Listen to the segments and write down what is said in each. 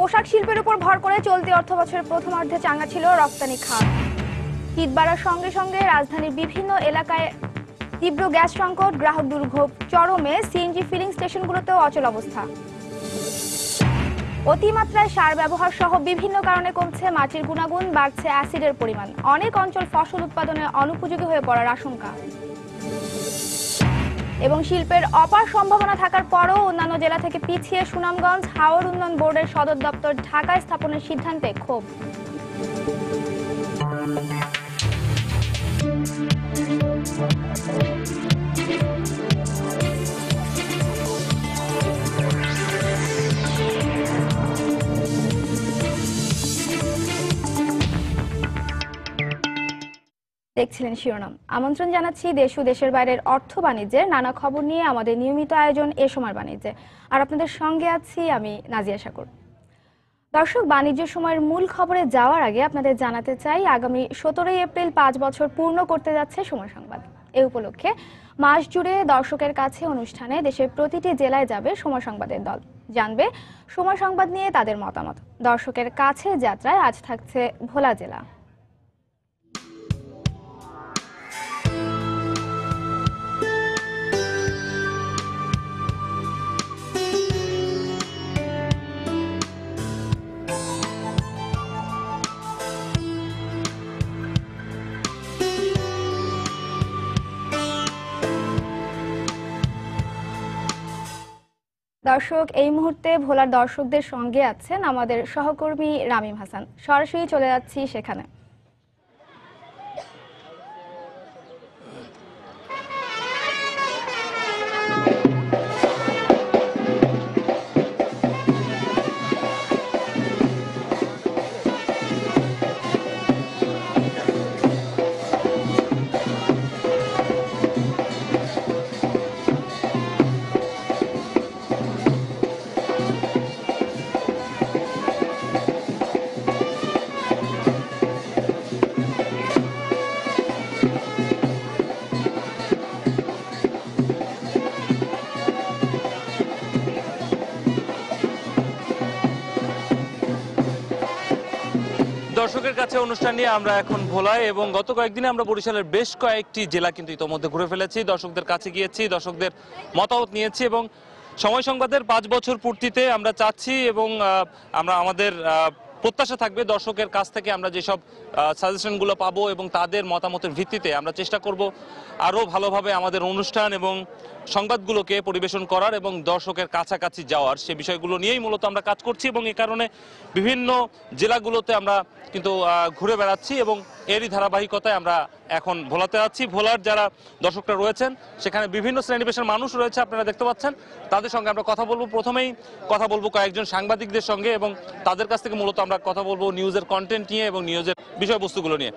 পোশাক শিল্পের উপর ভর করে চলতি অর্থবছরের প্রথমার্ধে চাঙ্গা ছিল রপ্তানি খাত। শীত বাড়ার সঙ্গে সঙ্গে রাজধানীর বিভিন্ন এলাকায় তীব্র গ্যাস সংকট, গ্রাহক দুর্ভোগ চরমে। সিএনজি ফিলিং স্টেশনগুলোতেও অচল অবস্থা। অতিমাত্রায় সার ব্যবহার সহ বিভিন্ন কারণে কমছে মাটির গুণাগুণ, বাড়ছে অ্যাসিডের পরিমাণ। অনেক অঞ্চল ফসল উৎপাদনে অনুপযোগী হয়ে পড়ার আশঙ্কা। এবং শিল্পের অপার সম্ভাবনা থাকার পরও অন্যান্য জেলা থেকে পিছিয়ে সুনামগঞ্জ। হাওর উন্নয়ন বোর্ডের সদর দপ্তর ঢাকায় স্থাপনের সিদ্ধান্তে ক্ষোভ। দেখছিলেন শিরোনাম। আমন্ত্রণ জানাচ্ছি দেশ ও দেশের বাইরের অর্থ বাণিজ্যের নানা খবর নিয়ে আমাদের নিয়মিত আয়োজন এ সময় বাণিজ্যে। আর আপনাদের সঙ্গে আছি আমি নাজিয়া শাকুর। দর্শক, বাণিজ্য সময়ের মূল খবরে যাওয়ার আগে আপনাদের জানাতে চাই, আগামী 17 এপ্রিল 5 বছর পূর্ণ করতে যাচ্ছে সময় সংবাদ। এ উপলক্ষে মাস জুড়ে দর্শকের কাছে অনুষ্ঠানে দেশের প্রতিটি জেলায় যাবে সময় সংবাদের দল। জানবে সময় সংবাদ নিয়ে তাদের মতামত। দর্শকের কাছে যাত্রায় আজ থাকছে ভোলা জেলা। দর্শক, এই মুহূর্তে ভোলার দর্শকদের সঙ্গে আছেন আমাদের সহকর্মী রামিম হাসান। সরাসরি চলে যাচ্ছি সেখানে। দর্শকের কাছে অনুষ্ঠান নিয়ে আমরা এখন ভোলায়, এবং গত কয়েকদিনে আমরা বরিশালের বেশ কয়েকটি জেলা কিন্তু ইতোমধ্যে ঘুরে ফেলেছি। দর্শকদের কাছে গিয়েছি, দর্শকদের মতামত নিয়েছি, এবং সময় সংবাদের 5 বছর পূর্তিতে আমরা চাচ্ছি এবং আমরা আমাদের প্রত্যাশা থাকবে দর্শকের কাছ থেকে আমরা যেসব সাজেশনগুলো পাবো এবং তাদের মতামতের ভিত্তিতে আমরা চেষ্টা করব আরও ভালোভাবে আমাদের অনুষ্ঠান এবং সংবাদগুলোকে পরিবেশন করার এবং দর্শকের কাছাকাছি যাওয়ার, সে বিষয়গুলো নিয়েই মূলত আমরা কাজ করছি। এবং এই কারণে বিভিন্ন জেলাগুলোতে আমরা কিন্তু ঘুরে বেড়াচ্ছি এবং এরই ধারাবাহিকতায় আমরা এখন ভোলাতে আছি। ভোলার যারা দর্শকরা রয়েছেন সেখানে বিভিন্ন শ্রেণী পেশার মানুষ রয়েছে, আপনারা দেখতে পাচ্ছেন। তাদের সঙ্গে আমরা কথা বলবো। প্রথমেই কথা বলবো কয়েকজন সাংবাদিকদের সঙ্গে এবং তাদের কাছ থেকে মূলত আমরা কথা বলবো নিউজের কন্টেন্ট নিয়ে এবং নিউজের বিষয়বস্তুগুলো নিয়ে।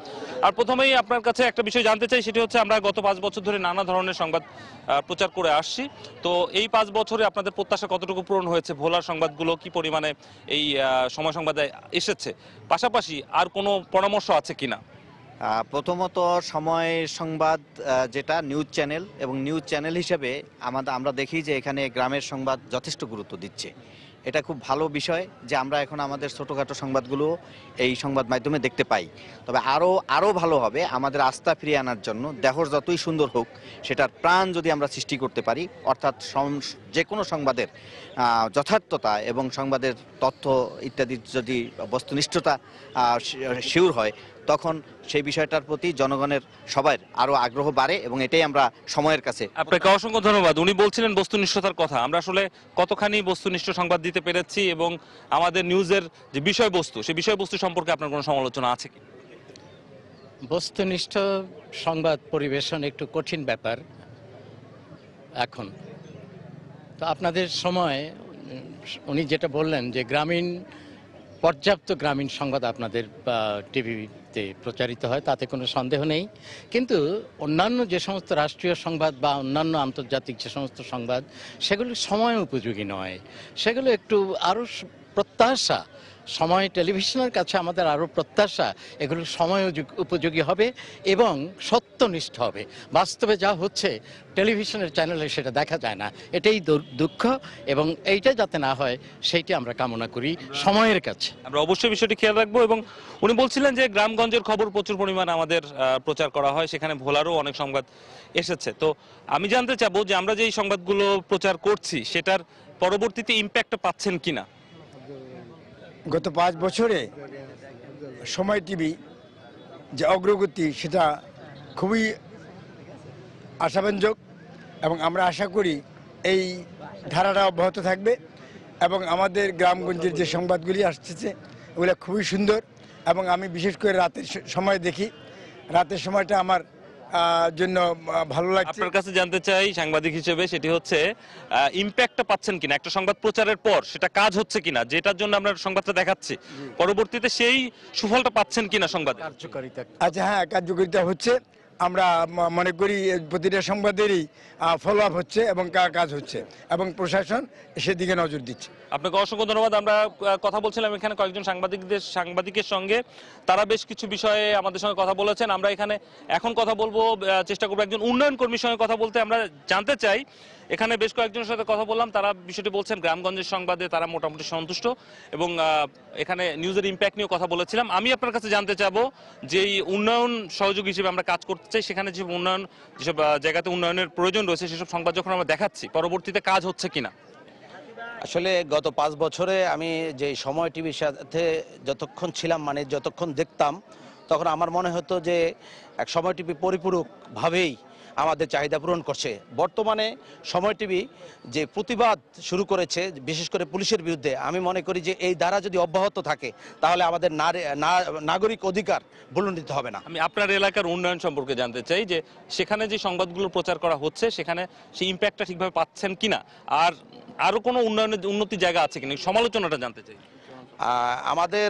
আর প্রথমেই আপনার কাছে একটা বিষয় জানতে চাই, সেটি হচ্ছে আমরা গত 5 বছর ধরে নানা ধরনের সংবাদ প্রচার করে আসছি। তো এই 5 বছরে আপনাদের প্রত্যাশা কতটুকু পূরণ হয়েছে? ভোলার সংবাদগুলো কি পরিমাণে এই সময় সংবাদে এসেছে? পাশাপাশি আর কোনো পরামর্শ আছে কিনা? প্রথমত সময় সংবাদ যেটা নিউজ চ্যানেল, এবং নিউজ চ্যানেল হিসেবে আমরা দেখি যে এখানে গ্রামের সংবাদ যথেষ্ট গুরুত্ব দিচ্ছে। এটা খুব ভালো বিষয় যে আমরা এখন আমাদের ছোটোখাটো সংবাদগুলো এই সংবাদ মাধ্যমে দেখতে পাই। তবে আরও ভালো হবে আমাদের আস্থা ফিরিয়ে আনার জন্য, দেহর যতই সুন্দর হোক সেটার প্রাণ যদি আমরা সৃষ্টি করতে পারি, অর্থাৎ যে কোনো সংবাদের যথার্থতা এবং সংবাদের তথ্য ইত্যাদির যদি বস্তুনিষ্ঠতা শিওর হয়, তখন সেই বিষয়টার প্রতি জনগণের সবার আরো আগ্রহ বাড়ে এবং এটাই আমরা সময়ের কাছে। আপনাকে অসংখ্য ধন্যবাদ। উনি বলছিলেন বস্তুনিষ্ঠতার কথা। আমরা আসলে কতখানি বস্তুনিষ্ঠ সংবাদ দিতে পেরেছি এবং আমাদের নিউজের যে বিষয়বস্তু, সেই বিষয়বস্তু সম্পর্কে আপনার কোনো সমালোচনা আছে কি? বস্তুনিষ্ঠ সংবাদ পরিবেশন একটু কঠিন ব্যাপার এখন। তো আপনাদের সময় উনি যেটা বললেন যে পর্যাপ্ত গ্রামীণ সংবাদ আপনাদের টিভিতে প্রচারিত হয়, তাতে কোনো সন্দেহ নেই। কিন্তু অন্যান্য যে সমস্ত রাষ্ট্রীয় সংবাদ বা অন্যান্য আন্তর্জাতিক যে সমস্ত সংবাদ, সেগুলো সময় উপযোগী নয়। সেগুলো একটু আরও প্রত্যাশা সময় টেলিভিশনের কাছে আমাদের আরও প্রত্যাশা এগুলো সময় উপযোগী হবে এবং সত্যনিষ্ঠ হবে। বাস্তবে যা হচ্ছে টেলিভিশনের চ্যানেলে সেটা দেখা যায় না, এটাই দুঃখ, এবং এইটা যাতে না হয় সেইটি আমরা কামনা করি সময়ের কাছে। আমরা অবশ্যই বিষয়টি খেয়াল রাখবো। এবং উনি বলছিলেন যে গ্রামগঞ্জের খবর প্রচুর পরিমাণ আমাদের প্রচার করা হয়, সেখানে ভোলারও অনেক সংবাদ এসেছে। তো আমি জানতে চাবো যে আমরা যে এই সংবাদগুলো প্রচার করছি সেটার পরবর্তীতে ইম্প্যাক্টটা পাচ্ছেন কিনা। গত 5 বছরে সময় টিভি যে অগ্রগতি সেটা খুবই আশাব্যঞ্জক, এবং আমরা আশা করি এই ধারাটা অব্যাহত থাকবে। এবং আমাদের গ্রামগঞ্জের যে সংবাদগুলি আসছে ওগুলো খুবই সুন্দর, এবং আমি বিশেষ করে রাতের সময় দেখি। রাতের সময়টা আমার জন্য ভালো লাগছে। আপনার কাছে জানতে চাই সাংবাদিক হিসেবে, সেটি হচ্ছে ইম্প্যাক্টটা পাচ্ছেন কিনা একটা সংবাদ প্রচারের পর, সেটা কাজ হচ্ছে কিনা, যেটার জন্য আমরা সংবাদটা দেখাচ্ছি পরবর্তীতে সেই সুফলটা পাচ্ছেন কিনা সংবাদ কার্যকারিতা। আচ্ছা, হ্যাঁ, কার্যকারিতা হচ্ছে। আমরা মনে করি প্রতিটা সংবাদেরই ফলো আপ হচ্ছে এবং কাজ হচ্ছে, এবং প্রশাসন সেদিকে নজর দিচ্ছে। আপনাকে অসংখ্য ধন্যবাদ। আমরা কথা বলছিলাম এখানে কয়েকজন সাংবাদিকের সঙ্গে, তারা বেশ কিছু বিষয়ে আমাদের সঙ্গে কথা বলেছেন। আমরা এখানে এখন কথা বলবো, চেষ্টা করবো একজন উন্নয়ন কর্মীর সঙ্গে কথা বলতে। আমরা জানতে চাই, এখানে বেশ কয়েকজনের সাথে কথা বললাম, তারা বিষয়টি বলছেন গ্রামগঞ্জের সংবাদে তারা মোটামুটি সন্তুষ্ট, এবং এখানে নিউজের ইম্প্যাক্ট নিয়েও কথা বলেছিলাম। আমি আপনার কাছে জানতে চাবো যে এই উন্নয়ন সহযোগী হিসেবে আমরা কাজ করতে চাই, সেখানে যেসব জায়গাতে উন্নয়নের প্রয়োজন রয়েছে সেসব সংবাদ যখন আমরা দেখাচ্ছি পরবর্তীতে কাজ হচ্ছে কিনা। আসলে গত 5 বছরে আমি যে সময় টিভির সাথে যতক্ষণ ছিলাম, মানে যতক্ষণ দেখতাম, তখন আমার মনে হতো যে এক সময় টিভি পরিপূরকভাবেই আমাদের চাহিদা পূরণ করছে। বর্তমানে সময় টিভি যে প্রতিবাদ শুরু করেছে বিশেষ করে পুলিশের বিরুদ্ধে, আমি মনে করি যে এই ধারা যদি অব্যাহত থাকে তাহলে আমাদের নাগরিক অধিকার ভুলণ্ঠিত হবে না। আমি আপনার এলাকার উন্নয়ন সম্পর্কে জানতে চাই, যে সেখানে যে সংবাদগুলো প্রচার করা হচ্ছে সেখানে সেই ইম্প্যাক্টটা ঠিকভাবে পাচ্ছেন কিনা, আর আরো কোনো উন্নতির জায়গা আছে কিনা, সমালোচনাটা জানতে চাই। আমাদের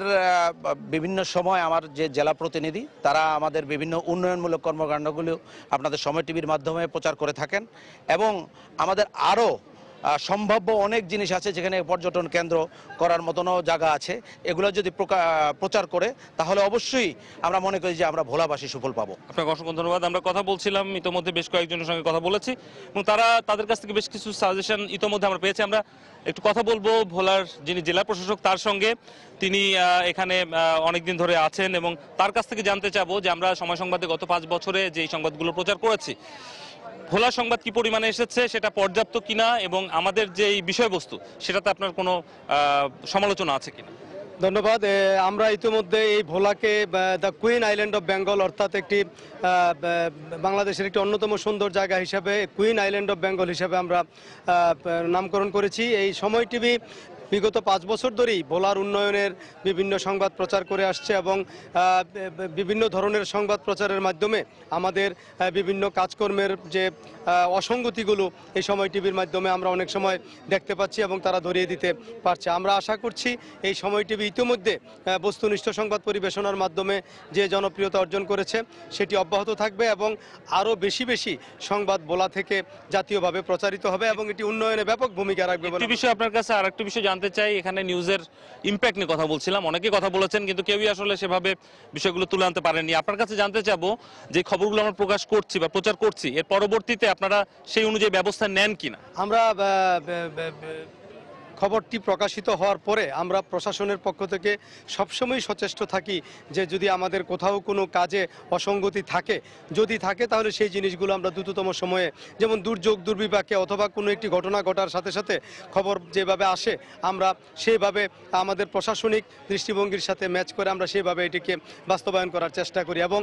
বিভিন্ন সময় আমার যে জেলা প্রতিনিধি তারা আমাদের বিভিন্ন উন্নয়নমূলক কর্মকাণ্ডগুলো আপনাদের সময় টিভির মাধ্যমে প্রচার করে থাকেন, এবং আমাদের আরও সম্ভাব্য অনেক জিনিস আছে যেখানে পর্যটন কেন্দ্র করার মতনও জায়গা আছে। এগুলো যদি প্রচার করে তাহলে অবশ্যই আমরা মনে করি যে আমরা ভোলাবাসী সুফল পাবো। আপনাকে অসংখ্য ধন্যবাদ। আমরা কথা বলছিলাম, ইতোমধ্যে বেশ কয়েকজনের সঙ্গে কথা বলেছি, এবং তাদের কাছ থেকে বেশ কিছু সাজেশন ইতোমধ্যে আমরা পেয়েছি। আমরা একটু কথা বলবো ভোলার যিনি জেলা প্রশাসক তার সঙ্গে, তিনি এখানে অনেকদিন ধরে আছেন, এবং তার কাছ থেকে জানতে চাবো যে আমরা সময় সংবাদে গত 5 বছরে যে সংবাদগুলো প্রচার করেছি, ভোলা সংবাদ কি পরিমাণে এসেছে, সেটা পর্যাপ্ত কিনা, এবং আমাদের যে এই বিষয়বস্তু সেটাতে আপনার কোনো সমালোচনা আছে কিনা। ধন্যবাদ। আমরা ইতিমধ্যে এই ভোলাকে the queen island of Bengal, অর্থাৎ একটি বাংলাদেশের একটি অন্যতম সুন্দর জায়গা হিসাবে কুইন আইল্যান্ড অফ বেঙ্গল হিসাবে আমরা নামকরণ করেছি। এই সময় টিভি বিগত 5 বছর ধরেই ভোলার উন্নয়নের বিভিন্ন সংবাদ প্রচার করে আসছে, এবং বিভিন্ন ধরনের সংবাদ প্রচারের মাধ্যমে আমাদের বিভিন্ন কাজকর্মের যে অসঙ্গতিগুলো এই সময় টিভির মাধ্যমে আমরা অনেক সময় দেখতে পাচ্ছি এবং তারা ধরিয়ে দিতে পারছে। আমরা আশা করছি এই সময় টিভি ইতিমধ্যে বস্তুনিষ্ঠ সংবাদ পরিবেশনার মাধ্যমে যে জনপ্রিয়তা অর্জন করেছে সেটি অব্যাহত থাকবে, এবং আরও বেশি বেশি সংবাদ ভোলা থেকে জাতীয়ভাবে প্রচারিত হবে, এবং এটি উন্নয়নে ব্যাপক ভূমিকা রাখবে বলে। একটি বিষয় আপনার কাছে আর একটা বিষয় জানতে চাই, এখানে নিউজের ইম্প্যাক্ট নিয়ে কথা বলছিলাম, অনেকেই কথা বলেছেন কিন্তু কেউই আসলে সেভাবে বিষয়গুলো তুলে আনতে পারেননি। আপনার কাছে জানতে চাবো যে খবরগুলো আমরা প্রকাশ করছি বা প্রচার করছি, এর পরবর্তীতে আপনারা সেই অনুযায়ী ব্যবস্থা নেন কিনা। আমরা খবরটি প্রকাশিত হওয়ার পরে আমরা প্রশাসনের পক্ষ থেকে সবসময় সচেষ্ট থাকি যে যদি আমাদের কোথাও কোনো কাজে অসঙ্গতি থাকে, যদি থাকে তাহলে সেই জিনিসগুলো আমরা দ্রুততম সময়ে, যেমন দুর্যোগ দুর্বিপাকে অথবা কোনো একটি ঘটনা ঘটার সাথে সাথে খবর যেভাবে আসে আমরা সেইভাবে আমাদের প্রশাসনিক দৃষ্টিভঙ্গির সাথে ম্যাচ করে আমরা সেইভাবে এটিকে বাস্তবায়ন করার চেষ্টা করি, এবং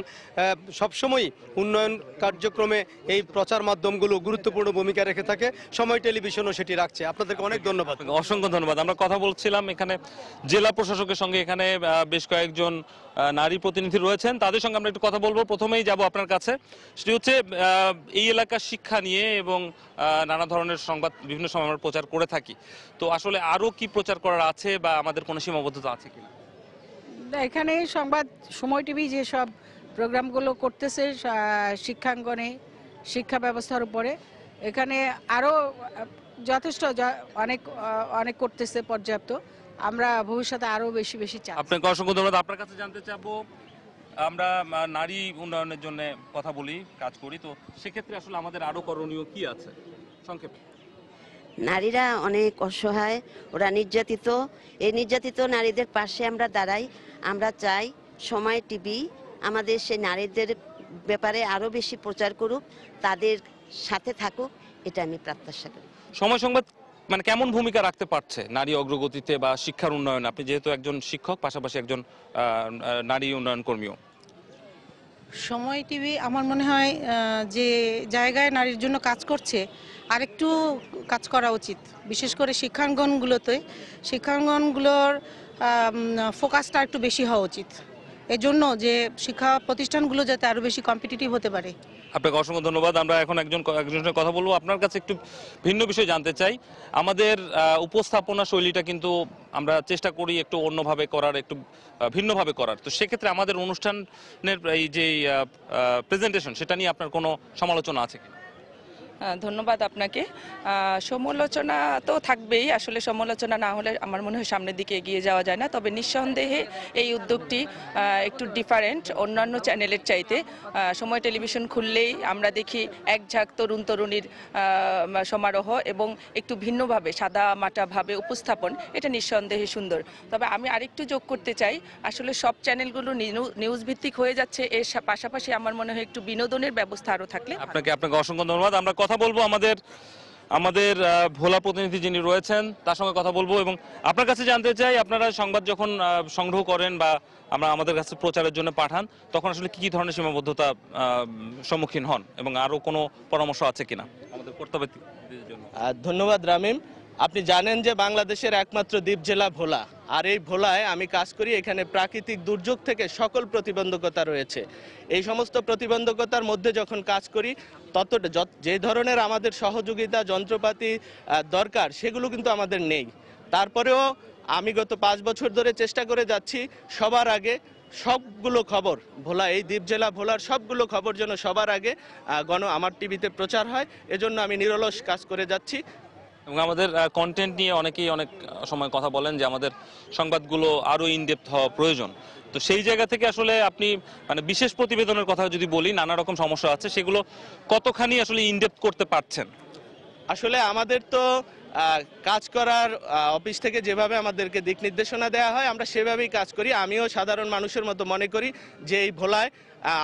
সবসময় উন্নয়ন কার্যক্রমে এই প্রচার মাধ্যমগুলো গুরুত্বপূর্ণ ভূমিকা রেখে থাকে। সময় টেলিভিশনও সেটি রাখছে। আপনাদেরকে অনেক ধন্যবাদ। অসংখ্য ধন্যবাদ। আমরা কথা বলছিলাম এখানে জেলা প্রশাসকের সঙ্গে, এখানে বেশ কয়েকজন নারী প্রতিনিধি রয়েছেন, তাদের সঙ্গে আমরা একটু কথা বলবো। প্রথমেই যাব আপনার কাছে, সেটি হচ্ছে এই এলাকার শিক্ষা নিয়ে এবং নানা ধরনের সংবাদ বিভিন্ন সময় আমরা প্রচার করে থাকি, তো আসলে আরো কি প্রচার করার আছে বা আমাদের কোনো সীমাবদ্ধতা আছে কিনা। এখানে সংবাদ সময় টিভি যেসব প্রোগ্রামগুলো করতেছে শিক্ষাঙ্গনে, শিক্ষা ব্যবস্থার উপরে, এখানে আরও যথেষ্ট অনেক করতেছে পর্যাপ্ত। আমরা ভবিষ্যতে আরো বেশি বেশি চাই। আপনাকে অসংখ্য ধন্যবাদ। আপনার কাছে জানতে চাবো, আমরা নারী উন্নয়নের জন্য কথা বলি, কাজ করি, তো সেক্ষেত্রে আসলে আমাদের আরো করণীয় কি আছে সংক্ষেপে? নারীরা অনেক অসহায়, ওরা নির্যাতিত। এই নির্যাতিত নারীদের পাশে আমরা দাঁড়াই। আমরা চাই সময় টিভি আমাদের সেই নারীদের ব্যাপারে আরো বেশি প্রচার করুক, তাদের সাথে থাকুক, এটা আমি প্রত্যাশা করি। সময় সংবাদ মানে কেমন ভূমিকা রাখতে পারছে নারী অগ্রগতিতে বা শিক্ষার উন্নয়নে? আপনি যেহেতু একজন শিক্ষক, পাশাপাশি একজন নারী উন্নয়ন কর্মীও। সময় টিভি আমার মনে হয় যে জায়গায় নারীর জন্য কাজ করছে আরেকটু কাজ করা উচিত, বিশেষ করে শিক্ষাঙ্গনগুলোতে। শিক্ষাঙ্গনগুলোর ফোকাসটা একটু বেশি হওয়া উচিত, এজন্য যে শিক্ষা প্রতিষ্ঠানগুলো যাতে আরো বেশি কম্পিটিটিভ হতে পারে। আপনাকে অসংখ্য ধন্যবাদ। আমরা এখন একজনের সঙ্গে কথা বলবো। আপনার কাছে একটু ভিন্ন বিষয় জানতে চাই। আমাদের উপস্থাপনা শৈলীটা কিন্তু আমরা চেষ্টা করি একটু অন্যভাবে করার, একটু ভিন্নভাবে করার। তো সেক্ষেত্রে আমাদের অনুষ্ঠানের এই যে প্রেজেন্টেশন, সেটা নিয়ে আপনার কোনো সমালোচনা আছে কি? ধন্যবাদ আপনাকে। সমালোচনা তো থাকবেই, আসলে সমালোচনা না হলে আমার মনে হয় সামনের দিকে এগিয়ে যাওয়া যায় না। তবে নিঃসন্দেহে এই উদ্যোগটি একটু ডিফারেন্ট অন্যান্য চ্যানেলের চাইতে। সময় টেলিভিশন খুললেই আমরা দেখি এক ঝাঁক তরুণ তরুণীর সমারোহ এবং একটু ভিন্নভাবে সাদা মাটাভাবে উপস্থাপন, এটা নিঃসন্দেহে সুন্দর। তবে আমি আরেকটু যোগ করতে চাই, আসলে সব চ্যানেলগুলো নিউজ ভিত্তিক হয়ে যাচ্ছে, এর পাশাপাশি আমার মনে হয় একটু বিনোদনের ব্যবস্থা আরও থাকলে। আপনাকে অসংখ্য ধন্যবাদ। আমরা কথা বলবো আমাদের ভোলা প্রতিনিধি যিনি রয়েছেন তার সঙ্গে কথা বলবো, এবং আপনার কাছে জানতে চাই, আপনারা সংবাদ যখন সংগ্রহ করেন বা আমাদের কাছে প্রচারের জন্য পাঠান, তখন আসলে কি ধরনের সীমাবদ্ধতা সম্মুখীন হন এবং আরো কোনো পরামর্শ আছে কিনা আমাদের কর্তব্যের জন্য? ধন্যবাদ রামিম। আপনি জানেন যে বাংলাদেশের একমাত্র দ্বীপ জেলা ভোলা, আর এই ভোলায় আমি কাজ করি। এখানে প্রাকৃতিক দুর্যোগ থেকে সকল প্রতিবন্ধকতা রয়েছে। এই সমস্ত প্রতিবন্ধকতার মধ্যে যখন কাজ করি, যে ধরনের আমাদের সহযোগিতা যন্ত্রপাতি দরকার সেগুলো কিন্তু আমাদের নেই। তারপরেও আমি গত 5 বছর ধরে চেষ্টা করে যাচ্ছি সবার আগে সবগুলো খবর, ভোলা এই দ্বীপ জেলা ভোলার সবগুলো খবর যেন সবার আগে আমার টিভিতে প্রচার হয়। এজন্য আমি নিরলস কাজ করে যাচ্ছি। এবং আমাদের কন্টেন্ট নিয়ে অনেকেই অনেক সময় কথা বলেন যে আমাদের সংবাদগুলো আরো ইনডেপথ হওয়া প্রয়োজন। তো সেই জায়গা থেকে আসলে আপনি মানে বিশেষ প্রতিবেদনের কথা যদি বলি, নানা রকম সমস্যা আছে, সেগুলো কতখানি আসলে ইনডেপথ করতে পারছেন? আসলে আমাদের তো কাজ করার অফিস থেকে যেভাবে আমাদেরকে দিক নির্দেশনা দেওয়া হয় আমরা সেভাবেই কাজ করি। আমিও সাধারণ মানুষের মতো মনে করি যে এই ভোলায়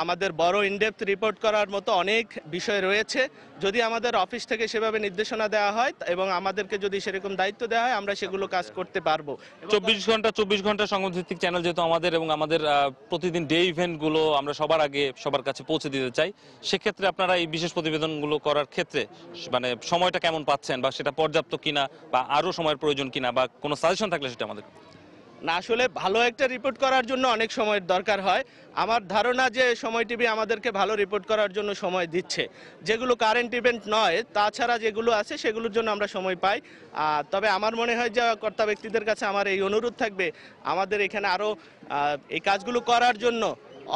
আমাদের বড় ইনডেপথ রিপোর্ট করার মতো অনেক বিষয় রয়েছে। যদি আমাদের অফিস থেকে সেভাবে নির্দেশনা দেওয়া হয় এবং আমাদেরকে যদি সেরকম দায়িত্ব দেওয়া হয়, আমরা সেগুলো কাজ করতে পারবো। 24 ঘন্টা সংবাদ ভিত্তিক চ্যানেল যেহেতু আমাদের, এবং আমাদের প্রতিদিন ডে ইভেন্টগুলো আমরা সবার আগে সবার কাছে পৌঁছে দিতে চাই, সেক্ষেত্রে আপনারা এই বিশেষ প্রতিবেদনগুলো করার ক্ষেত্রে মানে সময়টা কেমন পাচ্ছেন, বা সেটা পর্যাপ্ত কিনা, বা আরো সময়ের প্রয়োজন কিনা, বা কোনো সাজেশন থাকলে সেটা আমাদের। না, আসলে ভালো একটা রিপোর্ট করার জন্য অনেক সময়ের দরকার হয়। আমার ধারণা যে সময় টিভি আমাদেরকে ভালো রিপোর্ট করার জন্য সময় দিচ্ছে। যেগুলো কারেন্ট ইভেন্ট নয়, তাছাড়া যেগুলো আছে সেগুলোর জন্য আমরা সময় পাই। তবে আমার মনে হয় যে কর্তা ব্যক্তিদের কাছে আমার এই অনুরোধ থাকবে, আমাদের এখানে আরও এই কাজগুলো করার জন্য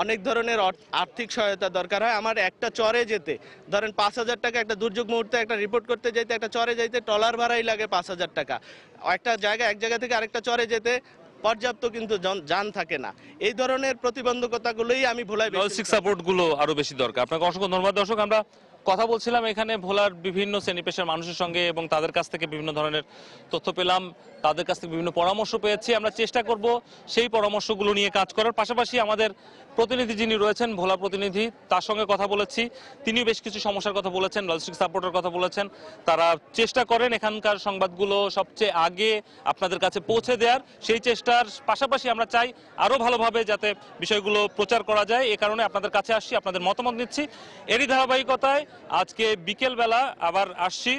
অনেক ধরনের আর্থিক সহায়তা দরকার হয়। আমার একটা চরে যেতে ধরেন 5,000 টাকা, একটা দুর্যোগ মুহূর্তে একটা রিপোর্ট করতে যেতে, একটা চরে যেতে ট্রলার ভাড়াই লাগে 5,000 টাকা। এক জায়গা থেকে আরেকটা চরে যেতে পর্যাপ্ত কিন্তু যান থাকে না। এই ধরনের প্রতিবন্ধকতাগুলোই আমি ভোলায় লজিস্টিক সাপোর্টগুলো আরো বেশি দরকার। আপনাকে অসংখ্য ধন্যবাদ। দর্শক, আমরা কথা বলছিলাম এখানে ভোলার বিভিন্ন শ্রেণী পেশার মানুষের সঙ্গে, এবং তাদের কাছ থেকে বিভিন্ন ধরনের তথ্য পেলাম, তাদের কাছ থেকে বিভিন্ন পরামর্শ পেয়েছি। আমরা চেষ্টা করব সেই পরামর্শগুলো নিয়ে কাজ করার। পাশাপাশি আমাদের প্রতিনিধি যিনি রয়েছেন, ভোলা প্রতিনিধি, তার সঙ্গে কথা বলেছি। তিনিও বেশ কিছু সমস্যার কথা বলেছেন, লজিস্টিক সাপোর্টের কথা বলেছেন। তারা চেষ্টা করেন এখানকার সংবাদগুলো সবচেয়ে আগে আপনাদের কাছে পৌঁছে দেওয়ার। সেই চেষ্টার পাশাপাশি আমরা চাই আরো ভালোভাবে যাতে বিষয়গুলো প্রচার করা যায়। এ কারণে আপনাদের কাছে আসছি, আপনাদের মতামত নিচ্ছি। এরই ধারাবাহিকতায় আজকে বিকেল বেলা আবার আসছি।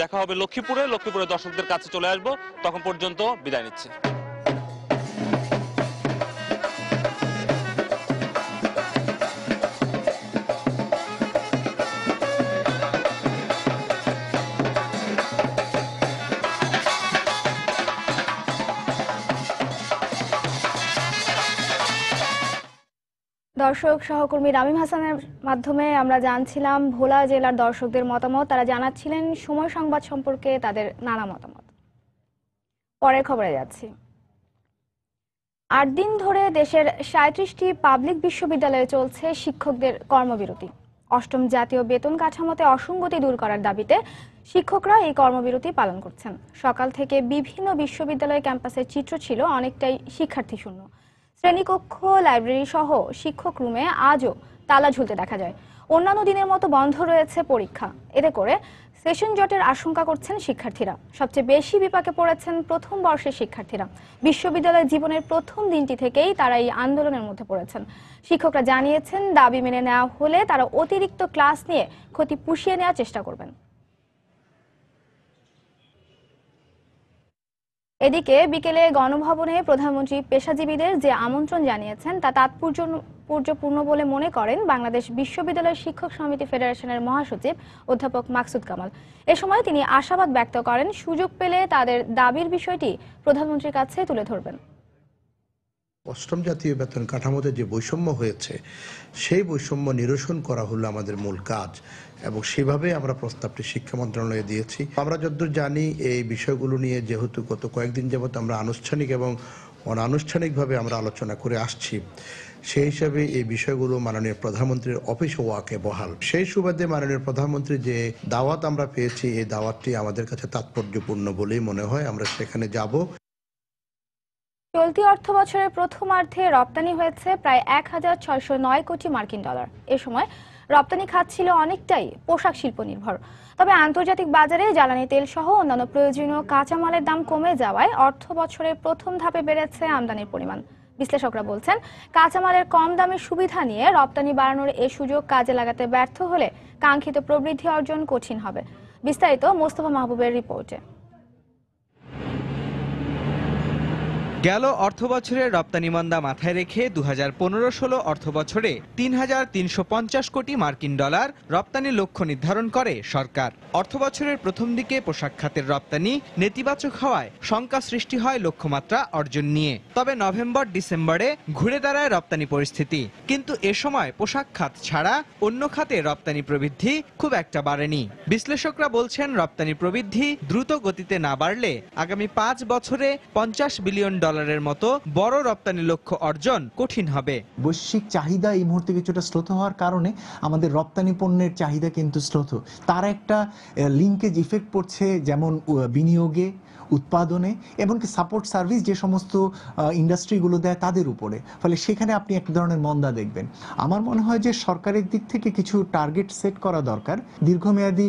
দেখা হবে লক্ষ্মীপুরে দর্শকদের কাছে চলে আসবো। তখন পর্যন্ত বিদায় নিচ্ছি। দর্শক, সহকর্মী রামিম হাসানের মাধ্যমে আমরা জানছিলাম ভোলা জেলার দর্শকদের মতামত। তারা জানাচ্ছিলেন সময় সংবাদ সম্পর্কে তাদের নানা মতামত। পরের খবরে যাচ্ছি। 8 দিন ধরে দেশের 37টি পাবলিক বিশ্ববিদ্যালয়ে চলছে শিক্ষকদের কর্মবিরতি। অষ্টম জাতীয় বেতন কাঠামোতে অসঙ্গতি দূর করার দাবিতে শিক্ষকরা এই কর্মবিরতি পালন করছেন। সকাল থেকে বিভিন্ন বিশ্ববিদ্যালয় ক্যাম্পাসের চিত্র ছিল অনেকটাই শিক্ষার্থী শূন্য। শ্রেণীকক্ষ, লাইব্রেরি সহ শিক্ষক রুমে আজও তালা ঝুলতে দেখা যায়। অন্যান্য দিনের মতো বন্ধ রয়েছে পরীক্ষা। এতে করে সেশন জটের আশঙ্কা করছেন শিক্ষার্থীরা। সবচেয়ে বেশি বিপাকে পড়েছেন প্রথম বর্ষের শিক্ষার্থীরা। বিশ্ববিদ্যালয় জীবনের প্রথম দিনটি থেকেই তারা এই আন্দোলনের মধ্যে পড়েছেন। শিক্ষকরা জানিয়েছেন, দাবি মেনে নেওয়া হলে তারা অতিরিক্ত ক্লাস নিয়ে ক্ষতি পুষিয়ে নেওয়ার চেষ্টা করবেন। এদিকে বিকেলে গণভবনে প্রধানমন্ত্রী পেশাজীবীদের যে আমন্ত্রণ জানিয়েছেন তা তাৎপর্যপূর্ণ বলে মনে করেন বাংলাদেশ বিশ্ববিদ্যালয় শিক্ষক সমিতি ফেডারেশনের মহাসচিব অধ্যাপক মাকসুদ কামাল। এ সময় তিনি আশাবাদ ব্যক্ত করেন, সুযোগ পেলে তাদের দাবির বিষয়টি প্রধানমন্ত্রীর কাছে তুলে ধরবেন। অষ্টম জাতীয় বেতন কাঠামোতে যে বৈষম্য হয়েছে সেই বৈষম্য নিরসন করা হলো আমাদের মূল কাজ, এবং সেভাবে আমরা প্রস্তাবটি শিক্ষা মন্ত্রণালয়ে দিয়েছি। আমরা যতদূর জানি এই বিষয়গুলো নিয়ে যেহেতু গত কয়েকদিন যাবত আমরা আনুষ্ঠানিক এবং অনানুষ্ঠানিকভাবে আমরা আলোচনা করে আসছি, সেই হিসাবে এই বিষয়গুলো মাননীয় প্রধানমন্ত্রীর অফিস ওয়াকে বহাল। সেই সুবাদে মাননীয় প্রধানমন্ত্রী যে দাওয়াত আমরা পেয়েছি, এই দাওয়াতটি আমাদের কাছে তাৎপর্যপূর্ণ বলেই মনে হয়। আমরা সেখানে যাব। চলতি অর্থ বছরের প্রথমার্ধে রপ্তানি হয়েছে প্রায় 1609 কোটি মার্কিন ডলার। এ সময় রপ্তানি খাত ছিল অনেকটাই পোশাক শিল্প নির্ভর। তবে আন্তর্জাতিক বাজারে জ্বালানি তেল সহ অন্যান্য প্রয়োজনীয় কাঁচামালের দাম কমে যাওয়ায় অর্থ বছরের প্রথম ধাপে বেড়েছে আমদানির পরিমাণ। বিশ্লেষকরা বলছেন, কাঁচামালের কম দামের সুবিধা নিয়ে রপ্তানি বাড়ানোর এই সুযোগ কাজে লাগাতে ব্যর্থ হলে কাঙ্ক্ষিত প্রবৃদ্ধি অর্জন কঠিন হবে। বিস্তারিত মোস্তফা মাহবুবের রিপোর্টে। গেল অর্থবছরের রপ্তানি মন্দা মাথায় রেখে 2015-16 অর্থবছরে 3,350 কোটি মার্কিন ডলার রপ্তানির লক্ষ্য নির্ধারণ করে সরকার। অর্থবছরের প্রথম দিকে পোশাক খাতের রপ্তানি নেতিবাচক হওয়ায় শঙ্কা সৃষ্টি হয় লক্ষ্যমাত্রা অর্জন নিয়ে। তবে নভেম্বর-ডিসেম্বরে ঘুরে দাঁড়ায় রপ্তানি পরিস্থিতি। কিন্তু এ সময় পোশাক খাত ছাড়া অন্য খাতে রপ্তানি প্রবৃদ্ধি খুব একটা বাড়েনি। বিশ্লেষকরা বলছেন, রপ্তানি প্রবৃদ্ধি দ্রুত গতিতে না বাড়লে আগামী 5 বছরে 50 বিলিয়ন ডলারের মতো বড় রপ্তানি লক্ষ্য অর্জন কঠিন হবে। বৈশ্বিক চাহিদা এই মুহূর্তে কিছুটা শ্লথ হওয়ার কারণে আমাদের রপ্তানি পণ্যের চাহিদা কিন্তু শ্লথ। তার একটা লিঙ্কেজ ইফেক্ট পড়ছে, যেমন বিনিয়োগে, উৎপাদনে, এমনকি সাপোর্ট সার্ভিস যে সমস্ত ইন্ডাস্ট্রিগুলো দেয় তাদের উপরে। ফলে সেখানে আপনি এক ধরনের মন্দা দেখবেন। আমার মনে হয় যে সরকারের দিক থেকে কিছু টার্গেট সেট করা দরকার, দীর্ঘমেয়াদী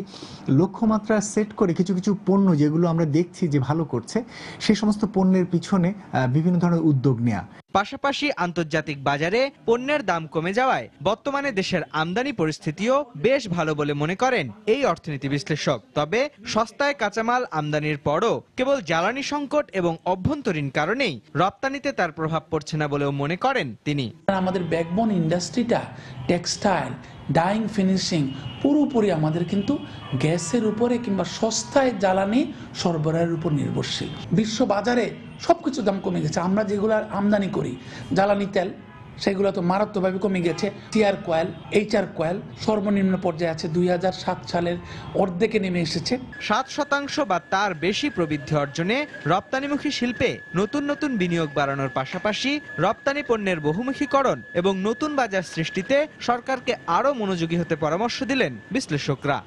লক্ষ্যমাত্রা সেট করে কিছু কিছু পণ্য যেগুলো আমরা দেখছি যে ভালো করছে, সেই সমস্ত পণ্যের পিছনে বিভিন্ন ধরনের উদ্যোগ নেওয়া। পাশাপাশি আন্তর্জাতিক বাজারে পণ্যের দাম কমে যাওয়ায় বর্তমানে দেশের আমদানি পরিস্থিতিও বেশ ভালো বলে মনে করেন এই অর্থনীতি বিশ্লেষক। তবে সস্তায় কাঁচামাল আমদানির পরও কেবল জ্বালানি সংকট এবং অভ্যন্তরীণ কারণেই রপ্তানিতে তার প্রভাব পড়ছে না বলেও মনে করেন তিনি। আমাদের ব্যাকবোন ইন্ডাস্ট্রিটা টেক্সটাইল, ডাইং, ফিনিশিং পুরোপুরি আমাদের কিন্তু গ্যাসের উপরে কিংবা সস্তায় জ্বালানি সরবরাহের উপর নির্ভরশীল। বিশ্ব বাজারে সবকিছু দাম কমে গেছে। আমরা যেগুলো আমদানি করি জ্বালানি তেল, সেগুলো তো মারাত্মকভাবে কমে গেছে। টিআর কয়েল, এইচআর কয়েল সর্বনিম্ন পর্যায়ে আছে, 2007 সালের অর্ধেকে নেমে এসেছে। 7% বা তার বেশি প্রবৃদ্ধি অর্জনে রপ্তানিমুখী শিল্পে নতুন নতুন বিনিয়োগ বাড়ানোর পাশাপাশি রপ্তানি পণ্যের বহুমুখীকরণ এবং নতুন বাজার সৃষ্টিতে সরকারকে আরও মনোযোগী হতে পরামর্শ দিলেন বিশ্লেষকরা।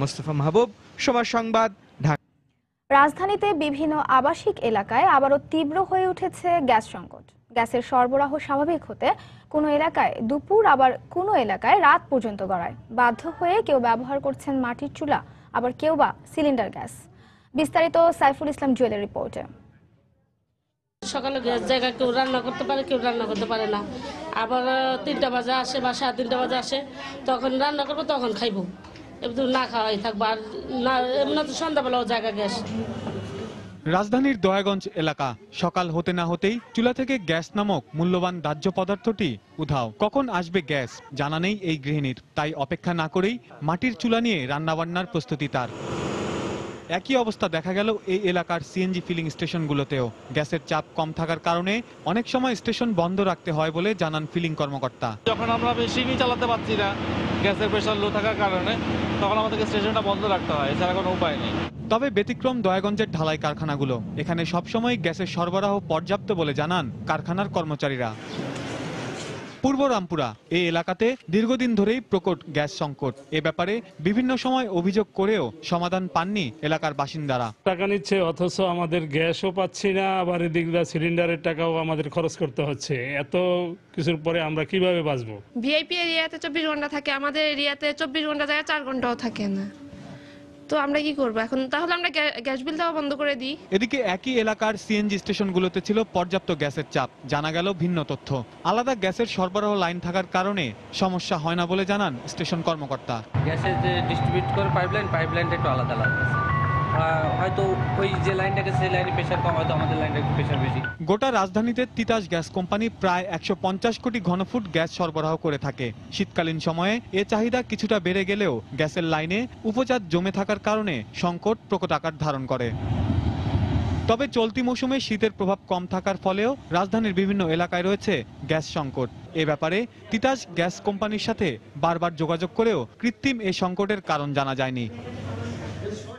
মোস্তফা মাহবুব, সময় সংবাদ, ঢাকা। রাজধানীতে বিভিন্ন আবাসিক এলাকায় আবারও তীব্র হয়ে উঠেছে গ্যাস সংকট। গ্যাসের সরবরাহ স্বাভাবিক হতে কোনো এলাকায় দুপুর, আবার কোনো এলাকায় রাত পর্যন্ত গড়ায়। বাধ্য হয়ে কেউ ব্যবহার করছেন মাটির চুলা, আবার কেউ বা সিলিন্ডার গ্যাস। বিস্তারিত সাইফুল ইসলাম জুয়েলের রিপোর্টে। সকালে গ্যাস জায়গায় কেউ রান্না করতে পারে, কেউ রান্না করতে পারে না। আবার 3টা বাজে আসে বা 3:30 বাজে আসে, তখন রান্না করবো, তখন খাইবো। এবার না খাওয়াই থাকবো, আর না এমনি তো সন্ধ্যাবেলাও জায়গা গ্যাস। রাজধানীর দয়াগঞ্জ এলাকা সকাল হতে না হতেই চুলা থেকে গ্যাস নামক মূল্যবান দাহ্য পদার্থটি উধাও। কখন আসবে গ্যাস জানা নেই এই গৃহিণীর, তাই অপেক্ষা না করেই মাটির চুলা নিয়ে রান্নাবান্নার প্রস্তুতি তার। একই অবস্থা দেখা গেল এই এলাকার সিএনজি ফিলিং স্টেশনগুলোতেও। গ্যাসের চাপ কম থাকার কারণে অনেক সময় স্টেশন বন্ধ রাখতে হয় বলে জানান ফিলিং কর্মকর্তা। যখন আমরা মেশিনই চালাতে পারছি না গ্যাসের প্রেশার লো থাকার কারণে, তখন আমাদেরকে স্টেশনটা বন্ধ রাখতে হয়, এছাড়া কোনো উপায় নেই। তবে ব্যতিক্রম দয়াগঞ্জের ঢালাই কারখানাগুলো। এখানে সবসময় গ্যাসের সরবরাহ পর্যাপ্ত বলে জানান কারখানার কর্মচারীরা। পূর্ব রামপুরা এই এলাকাতে দীর্ঘদিন ধরেই প্রকট গ্যাস সংকট। এ ব্যাপারে বিভিন্ন সময় অভিযোগ করেও সমাধান পাননি এলাকার বাসিন্দারা। টাকা নিচ্ছে অথচ আমাদের গ্যাসও পাচ্ছি না, আবার এদিক দিয়ে সিলিন্ডারের টাকাও আমাদের খরচ করতে হচ্ছে। এত কিছুর পরে আমরা কিভাবে বাঁচবো? ভিআইপি এরিয়াতে 24 ঘন্টা থাকে, আমাদের এরিয়াতে 24 ঘন্টা জায়গায় 4 ঘন্টাও থাকে না। তো আমরা কি করব এখন? তাহলে আমরা গ্যাস বিল দেওয়া বন্ধ করে দিই। এদিকে একই এলাকার সিএনজি স্টেশনগুলোতে ছিল পর্যাপ্ত গ্যাসের চাপ। জানা গেল ভিন্ন তথ্য। আলাদা গ্যাসের সরবরাহ লাইন থাকার কারণে সমস্যা হয় না বলে জানান স্টেশন কর্মকর্তা। গ্যাসের যে ডিস্ট্রিবিউট করে পাইপলাইনটা একটু আলাদা আছে। হয়তো ওই যে লাইনটা গেছে সেই লাইনে প্রেসার কম, হয়তো আমাদের লাইনটা একটু প্রেসার বেশি। গোটা রাজধানীতে তিতাস গ্যাস কোম্পানি প্রায় 150 কোটি ঘনফুট গ্যাস সরবরাহ করে থাকে। শীতকালীন সময়ে এ চাহিদা কিছুটা বেড়ে গেলেও গ্যাসের লাইনে উপচাপ জমে থাকার কারণে সংকট প্রকট আকার ধারণ করে। তবে চলতি মৌসুমে শীতের প্রভাব কম থাকার ফলেও রাজধানীর বিভিন্ন এলাকায় রয়েছে গ্যাস সংকট। এ ব্যাপারে তিতাস গ্যাস কোম্পানির সাথে বারবার যোগাযোগ করেও কৃত্রিম এই সংকটের কারণ জানা যায়নি।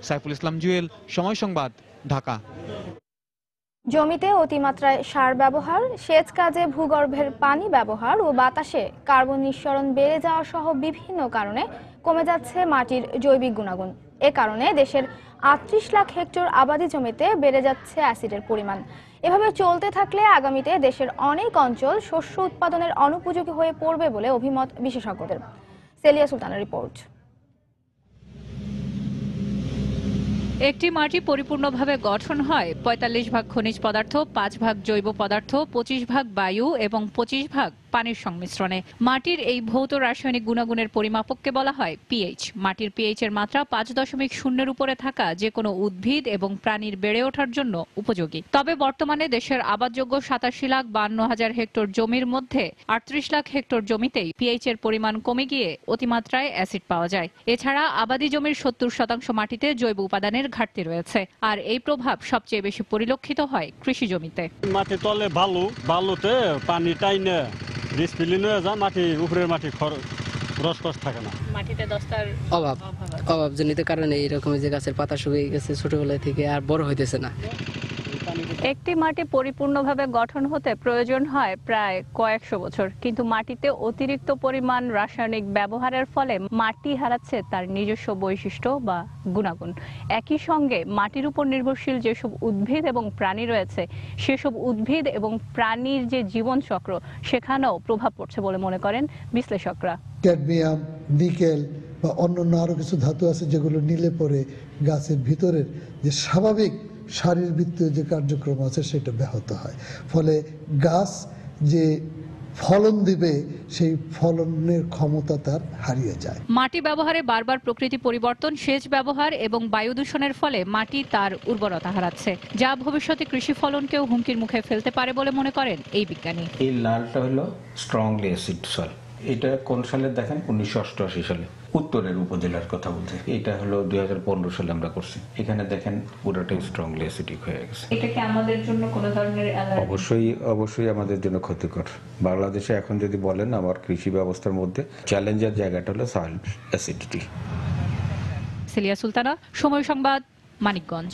সাইফুল ইসলাম জুয়েল, সময় সংবাদ, ঢাকা। জমিতে অতিমাত্রায় সার ব্যবহার, সেচ কাজে ভূগর্ভের পানি ব্যবহার ও বাতাসে কার্বন নিঃসরণ বেড়ে যাওয়া সহ বিভিন্ন কারণে কমে যাচ্ছে মাটির জৈবিক গুণাগুণ। এ কারণে দেশের 38 লাখ হেক্টর আবাদি জমিতে বেড়ে যাচ্ছে অ্যাসিডের পরিমাণ। এভাবে চলতে থাকলে আগামীতে দেশের অনেক অঞ্চল শস্য উৎপাদনের অনুপযোগী হয়ে পড়বে বলে অভিমত বিশেষজ্ঞদের। সেলিয়া সুলতানের রিপোর্ট। একটি মাটি পরিপূর্ণভাবে গঠন হয় 45 ভাগ খনিজ পদার্থ, 5 ভাগ জৈব পদার্থ, 25 ভাগ বায়ু এবং 25 ভাগ পানির সংমিশ্রণে। মাটির এই ভৌত রাসায়নিক গুণাগুণের পরিমাপককে বলা হয় পিএইচ। মাটির পিএইচ এর মাত্রা 5.0 উপরে থাকা যে কোনো উদ্ভিদ এবং প্রাণীর বেড়ে ওঠার জন্য উপযোগী। তবে বর্তমানে দেশের আবাদযোগ্য 87,52,000 হেক্টর জমির মধ্যে 38 লাখ হেক্টর জমিতেই পিএইচ এর পরিমাণ কমে গিয়ে অতিমাত্রায় অ্যাসিড পাওয়া যায়। এছাড়া আবাদি জমির 70% মাটিতে জৈব উপাদানের ঘাটতি রয়েছে, আর এই প্রভাব সবচেয়ে বেশি পরিলক্ষিত হয় কৃষি জমিতে। মাটি তলে বালুতে পানি টাইনে ডিসপ্লিন হয়ে যায়, মাটির উপরের মাটি রসকস থাকে না। মাটিতে দস্তার অভাবজনিত কারণে এইরকম যে গাছের পাতা শুকিয়ে গেছে ছোটবেলা থেকে, আর বড় হইতেছে না। একটি মাটি পরিপূর্ণভাবে গঠন হতে প্রয়োজন হয় প্রায় কয়েকশো বছর, কিন্তু মাটিতে অতিরিক্ত পরিমাণ রাসায়নিক ব্যবহারের ফলে মাটি হারাচ্ছে তার নিজস্ব বৈশিষ্ট্য বা গুণাগুণ। একই সঙ্গে মাটির উপর নির্ভরশীল যেসব উদ্ভিদ এবং প্রাণী রয়েছে, সেসব উদ্ভিদ এবং প্রাণীর যে জীবন চক্র, সেখানেও প্রভাব পড়ছে বলে মনে করেন বিশ্লেষকরা। ক্যাডমিয়াম, নিকেল বা অন্যান্য আরো কিছু ধাতু আছে যেগুলো নিলে পরে গাছের ভিতরের যে স্বাভাবিক শারীরবৃত্তীয় যে কার্যক্রম আছে সেটা ব্যাহত হয়, ফলে গাছ যে ফলন দিবে সেই ফলনের ক্ষমতা তার হারিয়ে যায়। মাটি ব্যবহারে বারবার প্রকৃতি পরিবর্তন, সেচ ব্যবহার এবং বায়ু দূষণের ফলে মাটি তার উর্বরতা হারাচ্ছে, যা ভবিষ্যতে কৃষি ফলনকেও হুমকির মুখে ফেলতে পারে বলে মনে করেন এই বিজ্ঞানী। এই লালটা হলো স্ট্রংলি অ্যাসিড সয়েল। এটা কোন সালে দেখেন? 1988 সালে উত্তরের উপজেলার কথা বলতে। এটা হলো 2015 সালে আমরা করছি। এখানে দেখেন পুরোটাই স্ট্রংলি অ্যাসিডিক হয়ে গেছে। এটা কি আমাদের জন্য কোনো ধরনের অবশ্যই আমাদের জন্য ক্ষতিকর। বাংলাদেশে এখন যদি বলেন আমার কৃষি ব্যবস্থার মধ্যে চ্যালেঞ্জের জায়গাটা হলো সয়েল অ্যাসিডিটি। সেলিয়া সুলতানা, সময় সংবাদ, মানিকগঞ্জ।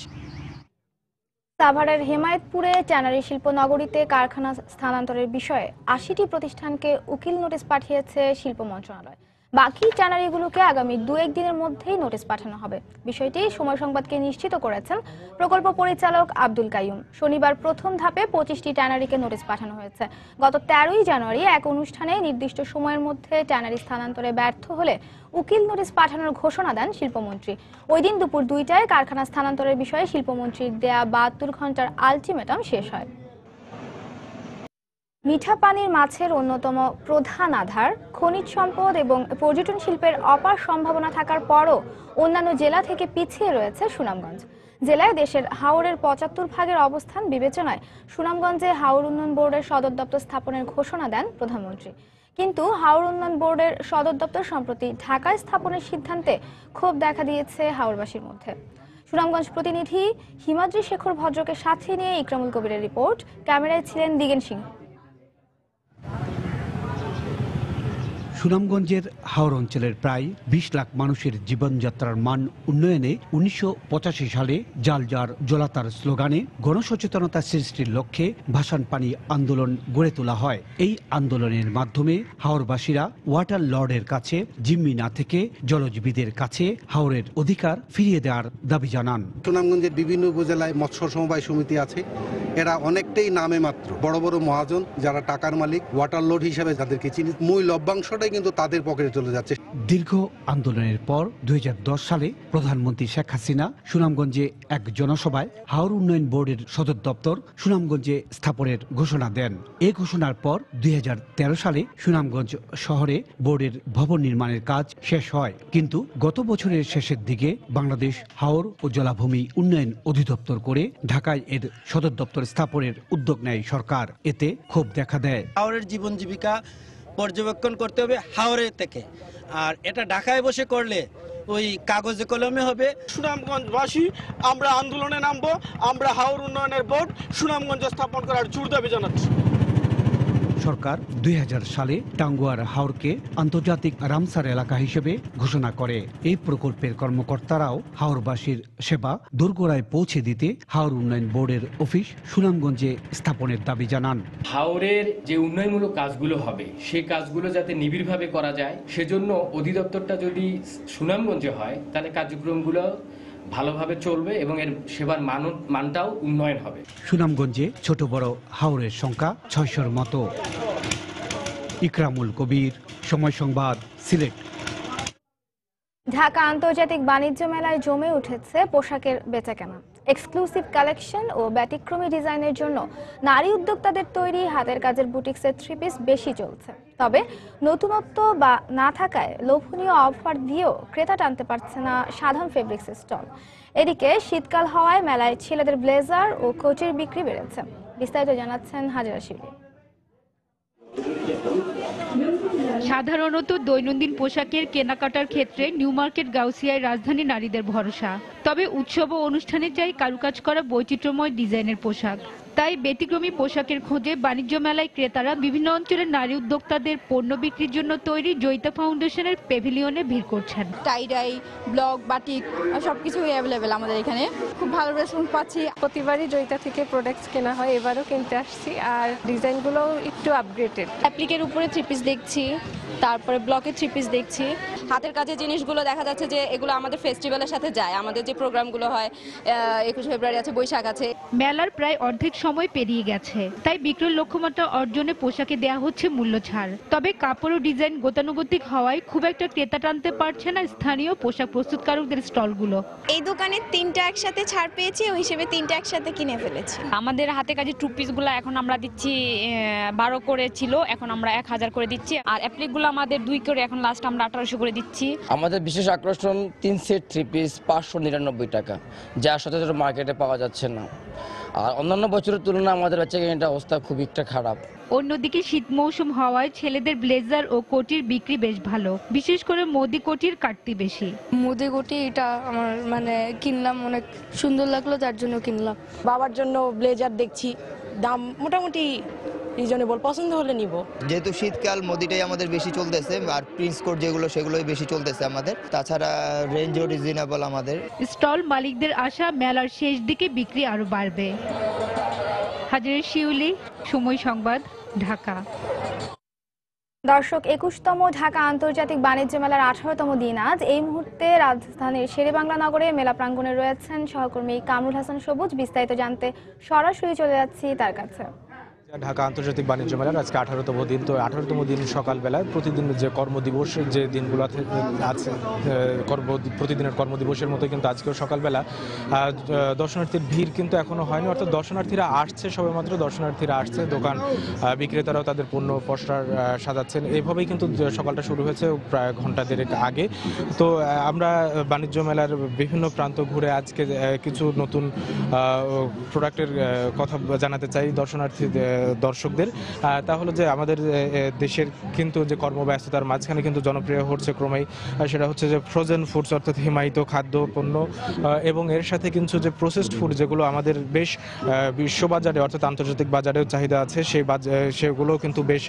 সাভারের হেমায়েতপুরে ট্যানারি শিল্প নগরীতে কারখানা স্থানান্তরের বিষয়ে 80টি প্রতিষ্ঠানকে উকিল নোটিশ পাঠিয়েছে শিল্প মন্ত্রণালয়। বাকি ট্যানারিগুলোকে আগামী 2-1 দিনের মধ্যেই নোটিশ পাঠানো হবে। বিষয়টি সময় সংবাদকে নিশ্চিত করেছেন প্রকল্প পরিচালক আব্দুল কাইয়ুম। শনিবার প্রথম ধাপে 25টি ট্যানারিকে নোটিশ পাঠানো হয়েছে। গত 13ই জানুয়ারি এক অনুষ্ঠানে নির্দিষ্ট সময়ের মধ্যে ট্যানারি স্থানান্তরে ব্যর্থ হলে উকিল নোটিশ পাঠানোর ঘোষণা দেন শিল্পমন্ত্রী। ওই দিন দুপুর 2টায় কারখানা স্থানান্তরের বিষয়ে শিল্পমন্ত্রীর দেয়া 72 ঘন্টার আলটিমেটাম শেষ হয়। মিঠা পানির মাছের অন্যতম প্রধান আধার, খনিজ সম্পদ এবং পর্যটন শিল্পের অপার সম্ভাবনা থাকার পরও অন্যান্য জেলা থেকে পিছিয়ে রয়েছে সুনামগঞ্জ। জেলায় দেশের হাওরের 75 ভাগের অবস্থান বিবেচনায় সুনামগঞ্জে হাওর উন্নয়ন বোর্ডের সদর দপ্তর স্থাপনের ঘোষণা দেন প্রধানমন্ত্রী। কিন্তু হাওর উন্নয়ন বোর্ডের সদর দপ্তর সম্প্রতি ঢাকায় স্থাপনের সিদ্ধান্তে ক্ষোভ দেখা দিয়েছে হাওরবাসীর মধ্যে। সুনামগঞ্জ প্রতিনিধি হিমাদ্রি শেখর ভদ্রকে সাথে নিয়ে ইকরামুল কবিরের রিপোর্ট। ক্যামেরায় ছিলেন দিগেন সিং। সুনামগঞ্জের হাওর অঞ্চলের প্রায় ২০ লাখ মানুষের জীবনযাত্রার মান উন্নয়নে ১৯৮৫ সালে জাল জার জলাতার স্লোগানে গণসচেতনতা সৃষ্টির লক্ষ্যে ভাসান পানি আন্দোলন গড়ে তোলা হয়। এই আন্দোলনের মাধ্যমে হাওরবাসীরা ওয়াটার লর্ডের কাছে জিম্মি না থেকে জলজীবীদের কাছে হাওরের অধিকার ফিরিয়ে দেওয়ার দাবি জানান। সুনামগঞ্জের বিভিন্ন উপজেলায় মৎস্য সমবায় সমিতি আছে, এরা অনেকটাই নামে মাত্র। বড় বড় মহাজন যারা টাকার মালিক, ওয়াটার লর্ড হিসাবে যাদেরকে চিনি, মূল লভ্যাংশটাই কিন্তু তাদের পকেটে চলে যাচ্ছে। দীর্ঘ আন্দোলনের পর ২০১০ সালে প্রধানমন্ত্রী শেখ হাসিনা সুনামগঞ্জে এক জনসভায় হাওর উন্নয়ন বোর্ডের সদর দপ্তর সুনামগঞ্জে স্থাপনের ঘোষণা দেন। এই ঘোষণার পর ২০১৩ সালে সুনামগঞ্জ শহরে বোর্ডের ভবন নির্মাণের কাজ শেষ হয়। কিন্তু গত বছরের শেষের দিকে বাংলাদেশ হাওর ও জলাভূমি উন্নয়ন অধিদপ্তর করে ঢাকায় এর সদর দপ্তর স্থাপনের উদ্যোগ নেয় সরকার। এতে ক্ষোভ দেখা দেয়। হাওরের জীবন জীবিকা পর্যবেক্ষণ করতে হবে হাওরে থেকে, আর এটা ঢাকায় বসে করলে ওই কাগজে কলমে হবে। সুনামগঞ্জবাসী আমরা আন্দোলনে নামবো, আমরা হাওর উন্নয়নের বোর্ড সুনামগঞ্জ স্থাপন করার জোর দাবি জানাচ্ছি। সরকার ২০০০ সালে টাঙ্গুয়ার হাওরকে আন্তর্জাতিক রামসার এলাকা হিসেবে ঘোষণা করে। এই প্রকল্পের কর্মকর্তারাও হাওরবাসীর সেবা দোরগোড়ায় পৌঁছে দিতে হাওর উন্নয়ন বোর্ডের অফিস সুনামগঞ্জে স্থাপনের দাবি জানান। হাওরের যে উন্নয়নমূলক কাজগুলো হবে সেই কাজগুলো যাতে নিবিড়ভাবে করা যায়, সেজন্য অধিদপ্তরটা যদি সুনামগঞ্জে হয় তাহলে কার্যক্রমগুলো ভালোভাবে চলবে এবং এর সেবার মানটাও উন্নয়ন হবে। সুনামগঞ্জে ছোট বড় হাওরের সংখ্যা ৬০০-র মতো। ইকরামুল কবির, সময় সংবাদ, সিলেট। ঢাকা আন্তর্জাতিক বাণিজ্য মেলায় জমে উঠেছে পোশাকের বেচাকেনা। এক্সক্লুসিভ কালেকশন ও ব্যতিক্রমী ডিজাইনের জন্য নারী উদ্যোক্তাদের তৈরি হাতের কাজের বুটিক্সের 3 পিস বেশি চলছে। তবে নতুনত্ব বা না থাকায় লোভনীয় অফার দিয়েও ক্রেতা টানতে পারছে না সাধারণ ফেব্রিক্স স্টল। এদিকে শীতকাল হওয়ায় মেলায় ছেলেদের ব্লেজার ও কোটের বিক্রি বেড়েছে। বিস্তারিত জানাচ্ছেন হাজেরা শিবলি। সাধারণত দৈনন্দিন পোশাকের কেনাকাটার ক্ষেত্রে নিউ মার্কেট গাউসিয়ায় রাজধানী নারীদের ভরসা। তবে উৎসব ও অনুষ্ঠানে চাই কারুকাজ করা বৈচিত্র্যময় ডিজাইনের পোশাক। তাই ব্যতিক্রমী পোশাকের খোঁজে বাণিজ্য মেলায় ক্রেতারা বিভিন্ন অঞ্চলের নারী উদ্যোক্তাদের পণ্য বিক্রির জন্য তৈরি জয়িতা ফাউন্ডেশনের প্যাভিলিয়নে ভিড় করছেন। টাইডাই, ব্লক, বাটিক সবকিছুই অ্যাভেলেবেল আমাদের এখানে। খুব ভালো রেসপন্স পাচ্ছি। প্রতিবারই জয়িতা থেকে প্রোডাক্টস কেনা হয়, এবারও কিনতে আসছি। আর ডিজাইনগুলো একটু আপগ্রেডেড। অ্যাপ্লিকের উপরে 3 পিস দেখছি, তারপরে ব্লকের 3 পিস দেখছি। হাতের কাজের জিনিসগুলো দেখা যাচ্ছে যে এগুলো আমাদের ফেস্টিভ্যালের সাথে যায়। আমাদের যে প্রোগ্রামগুলো হয় 21 ফেব্রুয়ারি আছে, বৈশাখ আছে। মেলার প্রায় অর্ধেক সময় পেরিয়ে গেছে, তাই বিক্রয় লক্ষ্যমাত্রা অর্জনে পোশাকে দেয়া হচ্ছে মূল্য ছাড়। তবে কাপড় ও ডিজাইন গতানুগতিক হওয়ায় খুব একটা ক্রেতা টানতে পারছে না স্থানীয় পোশাক প্রস্তুতকারকদের স্টলগুলো। এই দোকানে 3টা একসাথে ছাড় পেয়েছি, ওই হিসেবে 3টা একসাথে কিনে ফেলেছি। আমাদের হাতে কাজে 2 পিসগুলো এখন আমরা দিচ্ছি 12 করে ছিল, এখন আমরা 1000 করে দিচ্ছি। আর অ্যাপ্লিকগুলো আমাদের 2 করে, এখন লাস্ট আমরা 1800 করে দিচ্ছি। আমাদের বিশেষ আকর্ষণ 3 সেট 3 পিস 599 টাকা, যা সচরাচর মার্কেটে পাওয়া যাচ্ছে না। আর অন্যান্য বছরের তুলনায় আমাদের বেচাকেনার অবস্থা খুব একটা খারাপ। অন্যদিকে শীত মৌসুম হওয়ায় ছেলেদের ব্লেজার ও কোটির বিক্রি বেশ ভালো, বিশেষ করে মোদি কোটির কাটতি বেশি। মোদি কোটি এটা আমার কিনলাম, অনেক সুন্দর লাগলো, যার জন্য কিনলাম। বাবার জন্য ব্লেজার দেখছি, দাম মোটামুটি রিজনেবল, পছন্দ হলে নিব। যেহেতু শীতকাল, মোদিটাই আমাদের বেশি চলতেছে, আর প্রিন্স কোট যেগুলো সেগুলোই বেশি চলতেছে আমাদের। তাছাড়া রেঞ্জও রিজনেবল আমাদের। স্টল মালিকদের আশা মেলার শেষ দিকে বিক্রি আরো বাড়বে। হাজেরা শিউলি, সময় সংবাদ, ঢাকা। দর্শক, 21তম ঢাকা আন্তর্জাতিক বাণিজ্য মেলার 18তম দিন আজ। এই মুহূর্তে রাজধানীর শেরেবাংলা নগরে মেলা প্রাঙ্গণে রয়েছেন সহকর্মী কামরুল হাসান সবুজ। বিস্তারিত জানতে সরাসরি চলে যাচ্ছি তার কাছে। ঢাকা আন্তর্জাতিক বাণিজ্য মেলার আজকে 18তম দিন। তো 18তম দিন সকালবেলায় প্রতিদিন যে কর্মদিবস যে দিনগুলো আছে, প্রতিদিনের কর্মদিবসের মতো কিন্তু আজকেও সকালবেলা দর্শনার্থীর ভিড় কিন্তু এখনো হয়নি। অর্থাৎ দর্শনার্থীরা আসছে, সবেমাত্র দর্শনার্থীরা আসছে। দোকান বিক্রেতারাও তাদের পণ্য পোস্টার সাজাচ্ছেন। এইভাবেই কিন্তু সকালটা শুরু হয়েছে প্রায় ঘন্টা দেড়েক আগে। তো আমরা বাণিজ্য মেলার বিভিন্ন প্রান্ত ঘুরে আজকে কিছু নতুন প্রোডাক্টের কথা জানাতে চাই দর্শনার্থীদের দর্শকদের, তা হলো যে আমাদের দেশের কিন্তু যে কর্মব্যস্ততার মাঝখানে কিন্তু জনপ্রিয় হচ্ছে ক্রমেই সেটা হচ্ছে যে ফ্রোজেন ফুডস অর্থাৎ হিমায়িত খাদ্য পণ্য, এবং এর সাথে কিন্তু যে প্রসেসড ফুড যেগুলো আমাদের বেশ বিশ্ববাজারে অর্থাৎ আন্তর্জাতিক বাজারেও চাহিদা আছে সেগুলো কিন্তু বেশ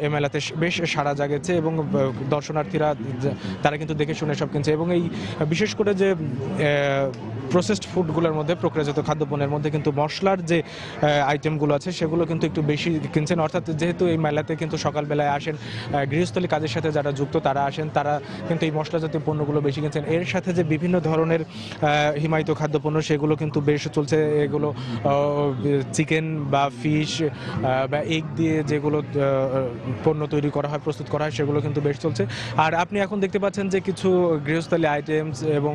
এই মেলাতে বেশ সাড়া জাগেছে এবং দর্শনার্থীরা তারা কিন্তু দেখে শুনে সব কিনছে। এবং এই বিশেষ করে যে প্রসেসড ফুডগুলোর মধ্যে প্রক্রিয়াজাত খাদ্যপণ্যের মধ্যে কিন্তু মশলার যে আইটেমগুলো আছে সেগুলো কিন্তু একটু বেশি কিনছেন, অর্থাৎ যেহেতু এই মেলাতে কিন্তু সকালবেলায় আসেন গৃহস্থলী কাজের সাথে যারা যুক্ত তারা আসেন, তারা কিন্তু এই মশলা জাতীয় পণ্যগুলো বেশি কিনছেন। এর সাথে যে বিভিন্ন ধরনের হিমায়িত খাদ্যপণ্য সেগুলো কিন্তু বেশ চলছে, এগুলো চিকেন বা ফিশ বা এগ দিয়ে যেগুলো পণ্য তৈরি করা হয় প্রস্তুত করা হয় সেগুলো কিন্তু বেশ চলছে। আর আপনি এখন দেখতে পাচ্ছেন যে কিছু গৃহস্থলী আইটেমস এবং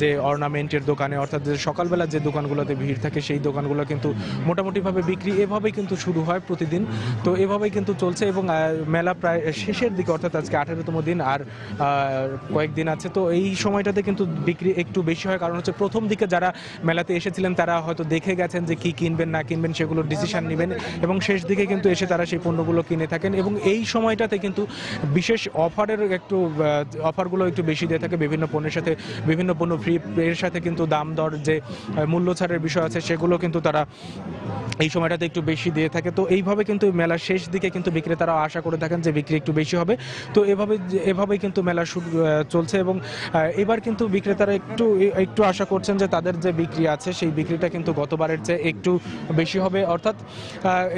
যে অর্নামেন্টের দোকানে অর্থাৎ যে সকালবেলা যে দোকানগুলোতে ভিড় থাকে সেই দোকানগুলো কিন্তু মোটামুটিভাবে বিক্রি এভাবেই কিন্তু শুরু হয় প্রতিদিন, তো এভাবেই কিন্তু চলছে। এবং মেলা প্রায় শেষের দিকে অর্থাৎ আজকে 18তম দিন আর কয়েকদিন আছে, তো এই সময়টাতে কিন্তু বিক্রি একটু বেশি হয়, কারণ হচ্ছে প্রথম দিকে যারা মেলাতে এসেছিলেন তারা হয়তো দেখে গেছেন যে কি কিনবেন না কিনবেন সেগুলোর ডিসিশন নেবেন এবং শেষ দিকে কিন্তু এসে তারা সেই পণ্যগুলো কিনে থাকেন। এবং এই সময়টাতে কিন্তু বিশেষ অফারগুলো একটু বেশি দিয়ে থাকে, বিভিন্ন পণ্যের সাথে বিভিন্ন পণ্য ফ্রি, এর সাথে কিন্তু দাম দর যে মূল্য ছাড়ের বিষয় আছে সেগুলো কিন্তু তারা এই সময়টাতে একটু বেশি দিয়ে থাকে। তো এইভাবে কিন্তু মেলার শেষ দিকে কিন্তু বিক্রেতারাও আশা করে থাকেন যে বিক্রি একটু বেশি হবে, তো এভাবেই কিন্তু মেলা শুরু চলছে। এবং এবার কিন্তু বিক্রেতারা একটু আশা করছেন যে তাদের যে বিক্রি আছে সেই বিক্রিটা কিন্তু গতবারের চেয়ে একটু বেশি হবে, অর্থাৎ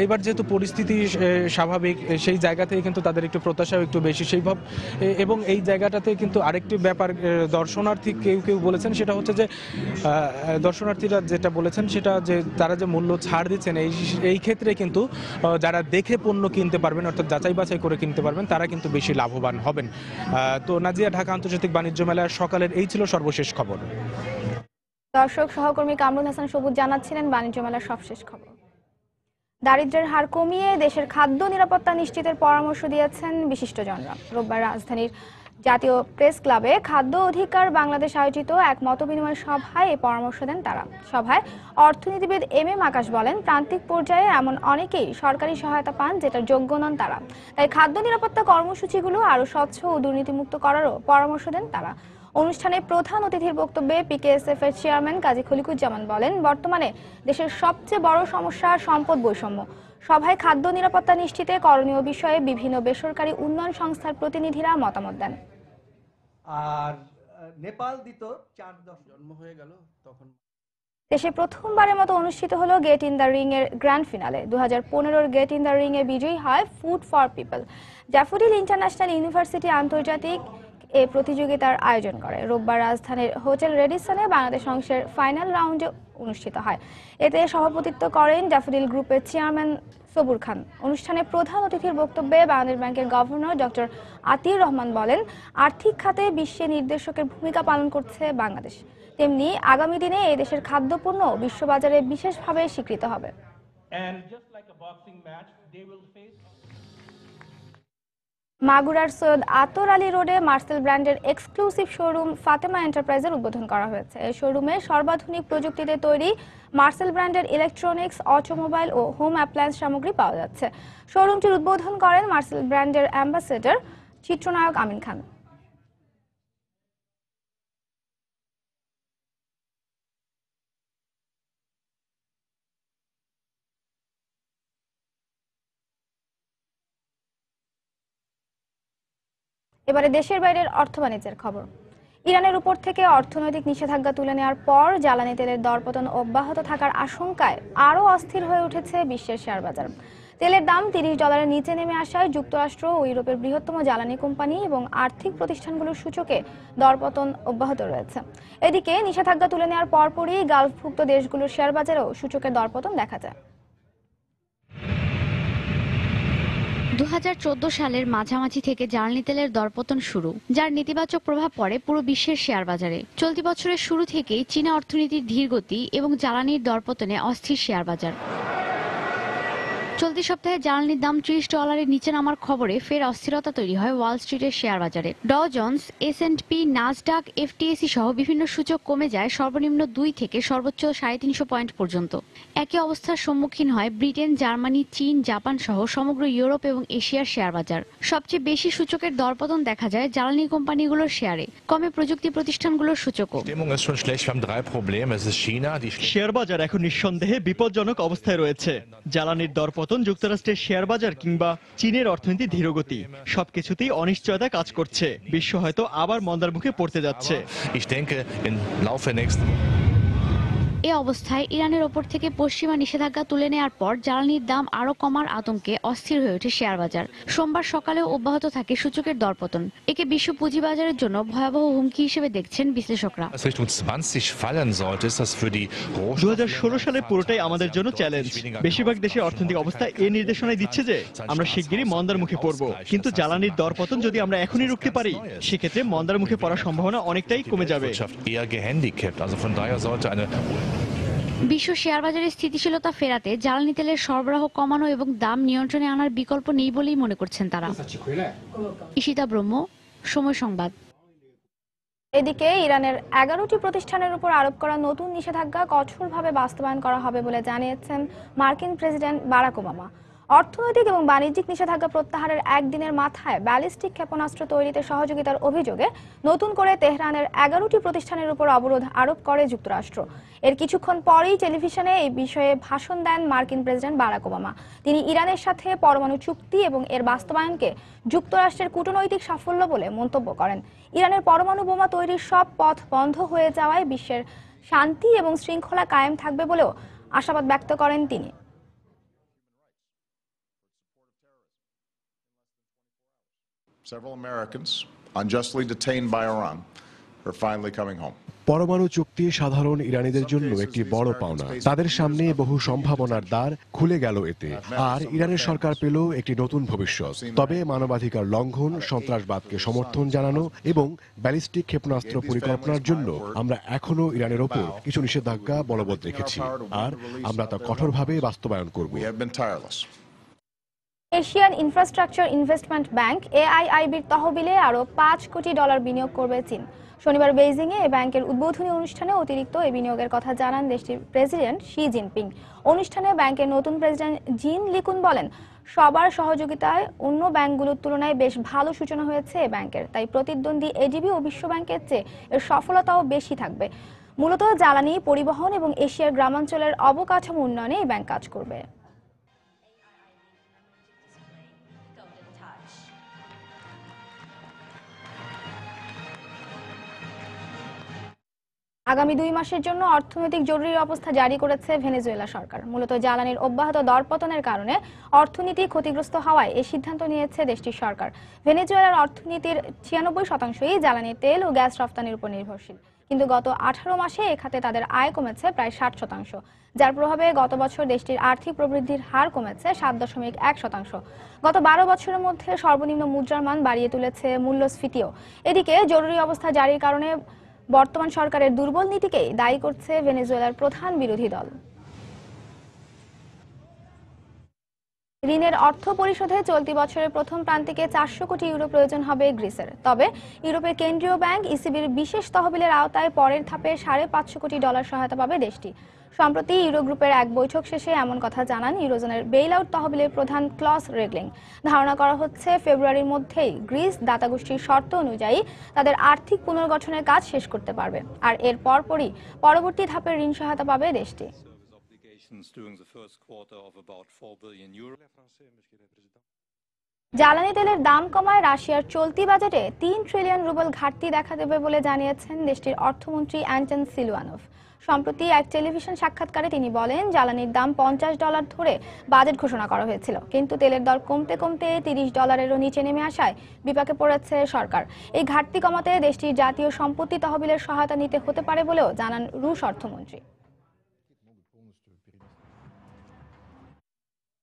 এবার যেহেতু পরিস্থিতি স্বাভাবিক সেই জায়গা থেকে কিন্তু তাদের একটু প্রত্যাশাও একটু বেশি সেইভাবে। এবং এই জায়গাটাতে কিন্তু আরেকটি ব্যাপার দর্শনার্থী কেউ বলেছেন, সেটা হচ্ছে যে দর্শনার্থীরা যেটা বলেছেন সেটা যে তারা যে মূল্য ছাড় দিচ্ছেন এই ক্ষেত্রে কিন্তু যারা দেখে পণ্য কিনতে পারবেন অর্থাৎ যাচাই বাছাই করে কিনতে পারবেন তারা কিন্তু বেশি লাভবান হবেন। তো নাজিয়া, ঢাকা আন্তর্জাতিক বাণিজ্য মেলার সকালের এই ছিল সর্বশেষ খবর। দর্শক, সহকর্মী কামরুল হাসান সবুজ জানাচ্ছিলেন বাণিজ্য মেলার সবশেষ খবর। দারিদ্র্যের হার কমিয়ে দেশের খাদ্য নিরাপত্তা নিশ্চিতের পরামর্শ দিয়েছেন বিশিষ্টজনরা। রোববার রাজধানীর জাতীয় প্রেস ক্লাবে খাদ্য অধিকার বাংলাদেশ আয়োজিত এক মতবিনিময় সভায় এই পরামর্শ দেন তারা। সভায় অর্থনীতিবিদ MM আকাশ বলেন, প্রান্তিক পর্যায়ে এমন অনেকেই সরকারি সহায়তা পান যেটার যোগ্য নন তারা, তাই খাদ্য নিরাপত্তা কর্মসূচিগুলো আরও স্বচ্ছ ও দুর্নীতিমুক্ত করারও পরামর্শ দেন তারা। অনুষ্ঠানে প্রধান অতিথির বক্তব্যে PKSF এর চেয়ারম্যান কাজী খলিকুজ্জামান বলেন, বর্তমানে দেশের সবচেয়ে বড় সমস্যা সম্পদ বৈষম্য। সভায় খাদ্য নিরাপত্তা নিশ্চিতে করণীয় বিষয়ে বিভিন্ন বেসরকারি উন্নয়ন সংস্থার প্রতিনিধিরা মতামত দেন। আর নেপাল দিত 4-10 জন্ম হয়ে গেল তখন দেশে প্রথমবারের মতো অনুষ্ঠিত হলো গেট ইন দ্য রিং এর গ্র্যান্ড ফিনালে। 2015-র গেট ইন দ্য রিং এ বিজয়ী হয় food for people. Daffodil International University আন্তর্জাতিক এই প্রতিযোগিতার আয়োজন করে। রোববার রাজধানীর হোটেল রেডিসনে বাংলাদেশ অংশের ফাইনাল রাউন্ডে অনুষ্ঠিত হয়। এতে সভাপতিত্ব করেন ড্যাফোডিল গ্রুপের চেয়ারম্যান সবুর খান। অনুষ্ঠানে প্রধান অতিথির বক্তব্যে বাংলাদেশ ব্যাংকের গভর্নর ডক্টর আতিউর রহমান বলেন, আর্থিক খাতে বিশ্বে নির্দেশকের ভূমিকা পালন করছে বাংলাদেশ, তেমনি আগামী দিনে এই দেশের খাদ্যপণ্য বিশ্ববাজারে বিশেষভাবে স্বীকৃত হবে। মাগুরার সৈয়দ আতর আলী রোডে মার্সেল ব্র্যান্ডের এক্সক্লুসিভ শোরুম ফাতেমা এন্টারপ্রাইজের উদ্বোধন করা হয়েছে। এই শোরুমে সর্বাধুনিক প্রযুক্তিতে তৈরি মার্সেল ব্র্যান্ডের ইলেকট্রনিক্স, অটোমোবাইল ও হোম অ্যাপ্লায়েন্স সামগ্রী পাওয়া যাচ্ছে। শোরুমটির উদ্বোধন করেন মার্সেল ব্র্যান্ডের অ্যাম্বাসেডর চিত্রনায়ক আমিন খান। এবারে দেশের বাইরের অর্থ বাণিজ্যের খবর। ইরানের উপর থেকে অর্থনৈতিক নিষেধাজ্ঞা তুলে নেওয়ার পর জ্বালানি তেলের দরপতন অব্যাহত থাকার আশঙ্কায় আরও অস্থির হয়ে উঠেছে বিশ্বের শেয়ার বাজার। তেলের দাম $30 নিচে নেমে আসায় যুক্তরাষ্ট্র ও ইউরোপের বৃহত্তম জ্বালানি কোম্পানি এবং আর্থিক প্রতিষ্ঠানগুলোর সূচকে দরপতন অব্যাহত রয়েছে। এদিকে নিষেধাজ্ঞা তুলে নেওয়ার পরপরই গালফভুক্ত দেশগুলোর শেয়ার বাজারেও সূচকের দরপতন দেখা যায়। 2014 সালের মাঝামাঝি থেকে জ্বালানি তেলের দরপতন শুরু, যার নেতিবাচক প্রভাব পড়ে পুরো বিশ্বের শেয়ার বাজারে। চলতি বছরের শুরু থেকেই চীনা অর্থনীতির ধীরগতি এবং জ্বালানির দরপতনে অস্থির শেয়ার বাজার। চলতি সপ্তাহে জ্বালানির দাম $30 নিচে নামার খবরে ফের অস্থিরতা তৈরি হয় ওয়াল স্ট্রিটের শেয়ার বাজারে। ডও জোন্স, S&P, নাসডাক, FTSE সহ বিভিন্ন সূচক কমে যায় সর্বনিম্ন 2 থেকে সর্বোচ্চ 350 পয়েন্ট পর্যন্ত। একই অবস্থার সম্মুখীন হয় ব্রিটেন, জার্মানি, চীন, জাপান সহ সমগ্র ইউরোপ এবং এশিয়ার শেয়ার বাজার। সবচেয়ে বেশি সূচকের দরপতন দেখা যায় জ্বালানি কোম্পানিগুলোর শেয়ারে, কমে প্রযুক্তি প্রতিষ্ঠানগুলোর সূচকও। শেয়ার বাজার এখন নিঃসন্দেহে বিপজ্জনক অবস্থায় রয়েছে। জ্বালানির দরপতন, যুক্তরাষ্ট্রের শেয়ার বাজার কিংবা চীনের অর্থনীতি ধীরগতি, সবকিছুতেই অনিশ্চয়তা কাজ করছে। বিশ্ব হয়তো আবার মন্দার মুখে পড়তে যাচ্ছে। এ অবস্থায় ইরানের ওপর থেকে পশ্চিমা নিষেধাজ্ঞা তুলে নেওয়ার পর জ্বালানির দাম আরও কমার আতঙ্কে অস্থির হয়ে ওঠে শেয়ার বাজার। সোমবার সকালেও অব্যাহত থাকে সূচকের দরপতন। একে বিশ্ব পুঁজিবাজারের জন্য ভয়াবহ হুমকি হিসেবে দেখছেন বিশ্লেষকরা। 2016 সালের পুরোটাই আমাদের জন্য চ্যালেঞ্জ। বেশিরভাগ দেশের অর্থনৈতিক অবস্থা এই নির্দেশনায় দিচ্ছে যে আমরা শিগগিরই মন্দার মুখে পড়ব। কিন্তু জ্বালানির দরপতন যদি আমরা এখনই রুখতে পারি, সেক্ষেত্রে মন্দার মুখে পড়ার সম্ভাবনা অনেকটাই কমে যাবে। বিশ্ব শেয়ার বাজারের স্থিতিশীলতা ফেরাতে জ্বালানি তেলের সরবরাহ কমানো এবং দাম নিয়ন্ত্রণে আনার বিকল্প নেই বলেই মনে করছেন তারা। ঈশিতা ব্রহ্ম, সময় সংবাদ। এদিকে ইরানের 11টি প্রতিষ্ঠানের উপর আরোপ করা নতুন নিষেধাজ্ঞা কঠোরভাবে বাস্তবায়ন করা হবে বলে জানিয়েছেন মার্কিন প্রেসিডেন্ট বারাক ওবামা। অর্থনৈতিক এবং বাণিজ্যিক নিষেধাজ্ঞা প্রত্যাহারের একদিনের মাথায় ব্যালিস্টিক ক্ষেপণাস্ত্র তৈরিতে সহযোগিতার অভিযোগে নতুন করে তেহরানের 11টি প্রতিষ্ঠানের উপর অবরোধ আরোপ করে যুক্তরাষ্ট্র। এর কিছুক্ষণ পরেই টেলিভিশনে এই বিষয়ে ভাষণ দেন মার্কিন প্রেসিডেন্ট বারাক ওবামা। তিনি ইরানের সাথে পরমাণু চুক্তি এবং এর বাস্তবায়নকে যুক্তরাষ্ট্রের কূটনৈতিক সাফল্য বলে মন্তব্য করেন। ইরানের পরমাণু বোমা তৈরির সব পথ বন্ধ হয়ে যাওয়ায় বিশ্বের শান্তি এবং শৃঙ্খলা কায়েম থাকবে বলেও আশাবাদ ব্যক্ত করেন তিনি। Several Americans unjustly detained by Iran are finally coming home. পরমাণু চুক্তি সাধারণ ইরানিদের জন্য একটি বড় পাওনা। তাদের সামনে বহু সম্ভাবনার দ্বার খুলে গেল এতে, আর ইরানের সরকার পেল একটি নতুন ভবিষ্যৎ। তবে মানবাধিকার লঙ্ঘন, সন্ত্রাসবাদকে সমর্থন জানানো এবং ব্যালিস্টিক ক্ষেপণাস্ত্র পরিকল্পনার জন্য আমরা এখনো ইরানের ওপর কিছু নিষেধাজ্ঞা বলবৎ রেখেছি, আর আমরা তা কঠোরভাবে বাস্তবায়ন করব। এশিয়ান ইনফ্রাস্ট্রাকচার ইনভেস্টমেন্ট ব্যাংক AIIBর তহবিলে আরও $5 কোটি বিনিয়োগ করবে চীন। শনিবার বেইজিংয়ে এই ব্যাংকের উদ্বোধনী অনুষ্ঠানে অতিরিক্ত এই বিনিয়োগের কথা জানান দেশটির প্রেসিডেন্ট শি জিনপিং। অনুষ্ঠানে ব্যাংকের নতুন প্রেসিডেন্ট জিন লিকুন বলেন, সবার সহযোগিতায় অন্য ব্যাংকগুলোর তুলনায় বেশ ভালো সূচনা হয়েছে এই ব্যাংকের, তাই প্রতিদ্বন্দ্বী এডিবি ও বিশ্ব ব্যাংকের চেয়ে এর সফলতাও বেশি থাকবে। মূলত জ্বালানি, পরিবহন এবং এশিয়ার গ্রামাঞ্চলের অবকাঠামো উন্নয়নে এই ব্যাংক কাজ করবে। আগামী 2 মাসের জন্য অর্থনৈতিক জরুরি অবস্থা জারি করেছে ভেনেজুয়েলা সরকার। মূলত জ্বালানির অব্যাহত দরপতনের কারণে অর্থনীতি ক্ষতিগ্রস্ত হওয়ায় এই সিদ্ধান্ত নিয়েছে দেশটির সরকার। ভেনেজুয়েলার অর্থনীতির 96%ই জ্বালানি তেল ও গ্যাস রপ্তানির উপর নির্ভরশীল, কিন্তু গত 18 মাসে এ খাতে তাদের আয় কমেছে প্রায় 60%, যার প্রভাবে গত বছর দেশটির আর্থিক প্রবৃদ্ধির হার কমেছে 7.1%। গত 12 বছরের মধ্যে সর্বনিম্ন মুদ্রার মান বাড়িয়ে তুলেছে মূল্যস্ফীতিও। এদিকে জরুরি অবস্থা জারির কারণে বর্তমান সরকারের দুর্বল নীতিকেই দায়ী করছে ভেনেজুয়েলার প্রধান বিরোধী দল। ঋণের অর্থ পরিশোধে চলতি বছরের প্রথম প্রান্তিকে 400 কোটি ইউরো প্রয়োজন হবে গ্রিসের। তবে ইউরোপের কেন্দ্রীয় ব্যাংক ECBর বিশেষ তহবিলের আওতায় পরের ধাপে $550 কোটি সহায়তা পাবে দেশটি। সম্প্রতি ইউরো গ্রুপের এক বৈঠক শেষে এমন কথা জানান ইউরোজোনের বেইল আউট তহবিলের প্রধান ক্লস রেগলিং। ধারণা করা হচ্ছে ফেব্রুয়ারির মধ্যেই গ্রিস দাতাগোষ্ঠীর শর্ত অনুযায়ী তাদের আর্থিক পুনর্গঠনের কাজ শেষ করতে পারবে, আর এর পরপরই পরবর্তী ধাপের ঋণ সহায়তা পাবে দেশটি। জ্বালানি তেলের দাম কমায় রাশিয়ার চলতি বাজেটে 3 ট্রিলিয়ন রুবল ঘাটতি দেখা দেবে বলে জানিয়েছেন দেশটির অর্থমন্ত্রী অ্যান্টন সিলুয়ানোভ। সম্প্রতি এক টেলিভিশন সাক্ষাৎকারে তিনি বলেন, জ্বালানির দাম $50 ধরে বাজেট ঘোষণা করা হয়েছিল, কিন্তু তেলের দর কমতে কমতে $30-এরও নিচে নেমে আসায় বিপাকে পড়েছে সরকার। এই ঘাটতি কমাতে দেশটির জাতীয় সম্পত্তি তহবিলের সহায়তা নিতে হতে পারে বলেও জানান রুশ অর্থমন্ত্রী।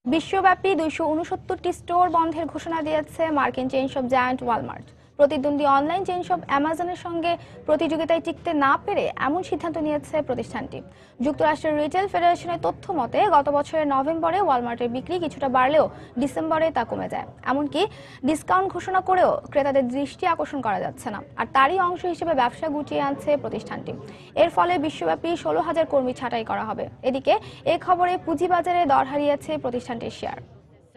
বিশ্বব্যাপী 269টি স্টোর বন্ধের ঘোষণা দিয়েছে মার্কিন চেইন শপ জায়ান্ট ওয়ালমার্ট। প্রতিদ্বন্দ্বী অনলাইন চেইন শপ অ্যামাজনের সঙ্গে প্রতিযোগিতায় টিকতে না পেরে এমন সিদ্ধান্ত নিয়েছে প্রতিষ্ঠানটি। যুক্তরাষ্ট্রের রিটেল ফেডারেশনের তথ্য মতে গত বছরের নভেম্বরে ওয়ালমার্টের বিক্রি কিছুটা বাড়লেও ডিসেম্বরে তা কমে যায়। এমনকি ডিসকাউন্ট ঘোষণা করেও ক্রেতাদের দৃষ্টি আকর্ষণ করা যাচ্ছে না। আর তারই অংশ হিসেবে ব্যবসা গুটিয়ে আনছে প্রতিষ্ঠানটি। এর ফলে বিশ্বব্যাপী 16,000 কর্মী ছাঁটাই করা হবে। এদিকে এই খবরে পুঁজিবাজারে দর হারিয়েছে প্রতিষ্ঠানটির share.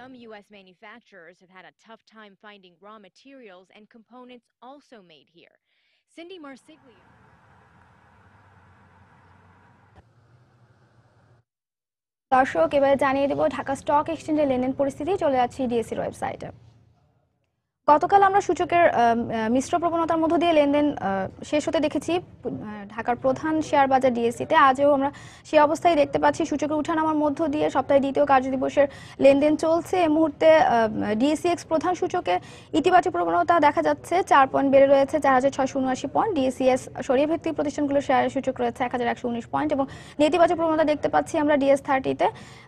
Some U.S. manufacturers have had a tough time finding raw materials and components also made here. Cindy Marsiglia. দর্শক, এবারে জানিয়ে দেব ঢাকা স্টক এক্সচেঞ্জের লেনদেন পরিস্থিতি। চলে যাচ্ছি ডিএসসির ওয়েবসাইটে। গতকাল আমরা সূচকের মিশ্র প্রবণতার মধ্য দিয়ে লেনদেন শেষ হতে দেখেছি ঢাকার প্রধান শেয়ার বাজার ডিএসসিতে। আজও আমরা সেই অবস্থায় দেখতে পাচ্ছি সূচকের উঠানামার মধ্য দিয়ে সপ্তাহের দ্বিতীয় কার্যদিবসের লেনদেন চলছে। এই মুহূর্তে ডিএসসিএক্স প্রধান সূচকে ইতিবাচক প্রবণতা দেখা যাচ্ছে, 4 পয়েন্ট বেড়ে রয়েছে 4,679 পয়েন্ট। ডিএসসিএস সরিয়ে ভিত্তিক প্রতিষ্ঠানগুলোর শেয়ারের সূচক রয়েছে 1,119 পয়েন্ট এবং নেতিবাচক প্রবণতা দেখতে পাচ্ছি আমরা ডিএস30তে।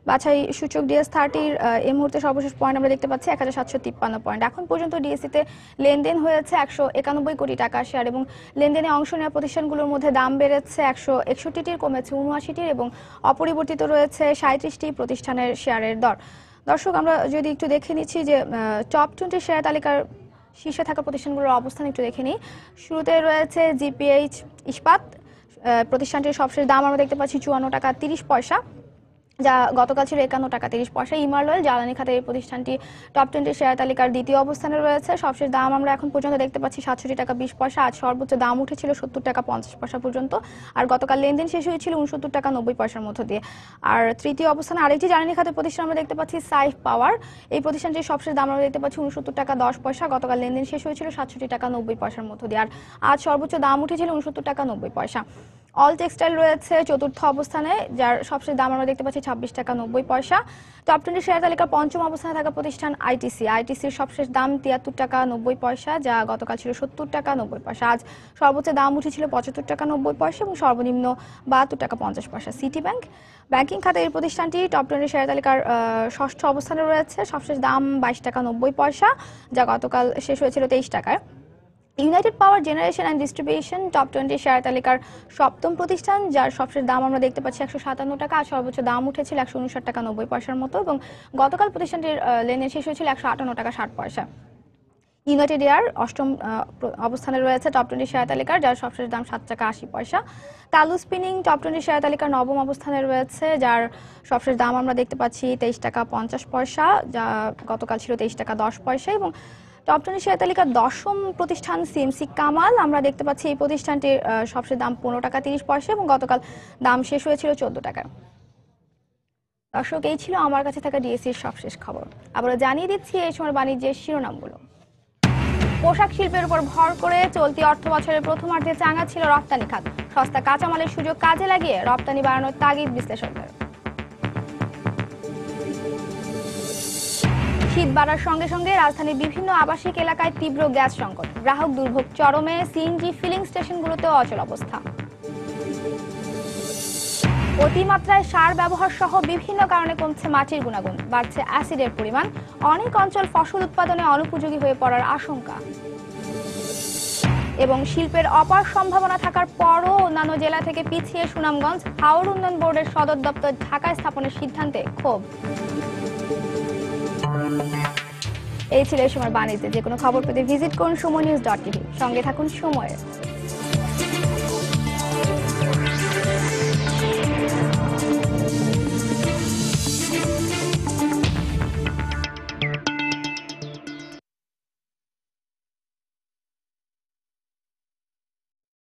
বাছাই সূচক ডিএস30-র এই মুহূর্তে সর্বশেষ পয়েন্ট আমরা দেখতে পাচ্ছি 1,753 পয়েন্ট। এখন পর্যন্ত ডিএসসিতে লেনদেন হয়েছে 191 কোটি টাকার শেয়ার এবং লেনদেনে অংশ নেওয়া প্রতিষ্ঠানগুলোর মধ্যে দাম বেড়েছে 161টির, কমেছে 79টির এবং অপরিবর্তিত রয়েছে 37টি প্রতিষ্ঠানের শেয়ারের দর। দর্শক, আমরা যদি একটু দেখে নিচ্ছি যে টপ 20 শেয়ার তালিকার শীর্ষে থাকা প্রতিষ্ঠানগুলোর অবস্থান একটু দেখে নিই। শুরুতে রয়েছে জিপিএইচ ইস্পাত প্রতিষ্ঠানটির সবশেষ দাম আমরা দেখতে পাচ্ছি 54 টাকা 30 পয়সা, যা গতকাল ছিল 51 টাকা 30 পয়সা। ইমারল অয়েল জ্বালানি খাতের এই প্রতিষ্ঠানটি টপ 20 শেয়ার তালিকার দ্বিতীয় অবস্থানে রয়েছে। সবশেষ দাম আমরা এখন পর্যন্ত দেখতে পাচ্ছি 67 টাকা 20 পয়সা। আজ সর্বোচ্চ দাম উঠেছিল 70 টাকা 50 পয়সা পর্যন্ত, আর গতকাল লেনদেন শেষ হয়েছিল 69 টাকা 90 পয়সার মধ্য দিয়ে। আর তৃতীয় অবস্থানে আরেকটি জ্বালানি খাতের প্রতিষ্ঠান আমরা দেখতে পাচ্ছি সাইফ পাওয়ার। এই প্রতিষ্ঠানটির সবশেষ দাম আমরা দেখতে পাচ্ছি 69 টাকা 10 পয়সা। গতকাল লেনদেন শেষ হয়েছিল 67 টাকা 90 পয়সার মধ্য দিয়ে, আর আজ সর্বোচ্চ দাম উঠেছিল 69 টাকা 90 পয়সা। অল টেক্সটাইল রয়েছে চতুর্থ অবস্থানে, যার সবশেষ দাম আমরা দেখতে পাচ্ছি 26 টাকা 90 পয়সা। টপ 20 শেয়ার তালিকার পঞ্চম অবস্থানে থাকা প্রতিষ্ঠান আইটিসির সবশেষ দাম 73 টাকা 90 পয়সা, যা গতকাল ছিল 70 টাকা 90 পয়সা। আজ সর্বোচ্চ দাম উঠেছিল 75 টাকা 90 পয়সা এবং সর্বনিম্ন 72 টাকা 50 পয়সা। সিটি ব্যাংক ব্যাংকিং খাতে এই প্রতিষ্ঠানটি টপ 20 শেয়ার তালিকার ষষ্ঠ অবস্থানে রয়েছে। সবশেষ দাম 22 টাকা 90 পয়সা, যা গতকাল শেষ হয়েছিল 23 টাকায়। United power generation and distribution top 20 share তালিকার সপ্তম প্রতিষ্ঠান, যার সবশেষ দাম আমরা দেখতে পাচ্ছি 157 টাকা। আর সর্বোচ্চ দাম উঠেছিল 159 টাকা 90 পয়সার মতো এবং গতকাল প্রতিষ্ঠানটির লেনদেন শেষ হয়েছিল 158 টাকা 60 পয়সা। ইউনাইটেড এয়ার অষ্টম অবস্থানে রয়েছে টপ 20 শেয়ার তালিকার, যার সবশেষ দাম 7 টাকা 80 পয়সা। কালু স্পিনিং টপ 20 শেয়ার তালিকার নবম অবস্থানে রয়েছে, যার সবশেষ দাম আমরা দেখতে পাচ্ছি 23 টাকা 50 পয়সা, যা গতকাল ছিল 23 টাকা 10 পয়সা। এবং টপ 20 শেয়ার তালিকার দশম প্রতিষ্ঠান সিএমসি কামাল, আমরা দেখতে পাচ্ছি এই প্রতিষ্ঠানটির সবশেষ দাম 15 টাকা 30 পয়সা এবং গতকাল দাম শেষ হয়েছিল 14 টাকা। দর্শক, এই ছিল আমার কাছে থাকা ডিএসসির সবশেষ খবর। আবারও জানিয়ে দিচ্ছি এই সময় বাণিজ্যের শিরোনামগুলো। পোশাক শিল্পের উপর ভর করে চলতি অর্থ বছরের প্রথমার্ধে চাঙা ছিল রপ্তানি খাত। সস্তা কাঁচামালের সুযোগ কাজে লাগিয়ে রপ্তানি বাড়ানোর তাগিদ বিশ্লেষকদের। শীত বাড়ার সঙ্গে সঙ্গে রাজধানীর বিভিন্ন আবাসিক এলাকায় তীব্র গ্যাস সংকট, গ্রাহক দুর্ভোগ চরমে, সিএনজি ফিলিং স্টেশনগুলোতেও অচল অবস্থা। অতিমাত্রায় সার ব্যবহার সহ বিভিন্ন কারণে কমছে মাটির গুণাগুণ, বাড়ছে অ্যাসিডের পরিমাণ, অনেক অঞ্চল ফসল উৎপাদনে অনুপযোগী হয়ে পড়ার আশঙ্কা। এবং শিল্পের অপার সম্ভাবনা থাকার পরও অন্যান্য জেলা থেকে পিছিয়ে সুনামগঞ্জ, হাওর উন্নয়ন বোর্ডের সদর দপ্তর ঢাকায় স্থাপনের সিদ্ধান্তে ক্ষোভ। এই ছিল এই সময় বাণিজ্যে। যে কোনো খবর পেতে ভিজিট করুন সময়নিউজ.tv। সঙ্গে থাকুন সময়ের।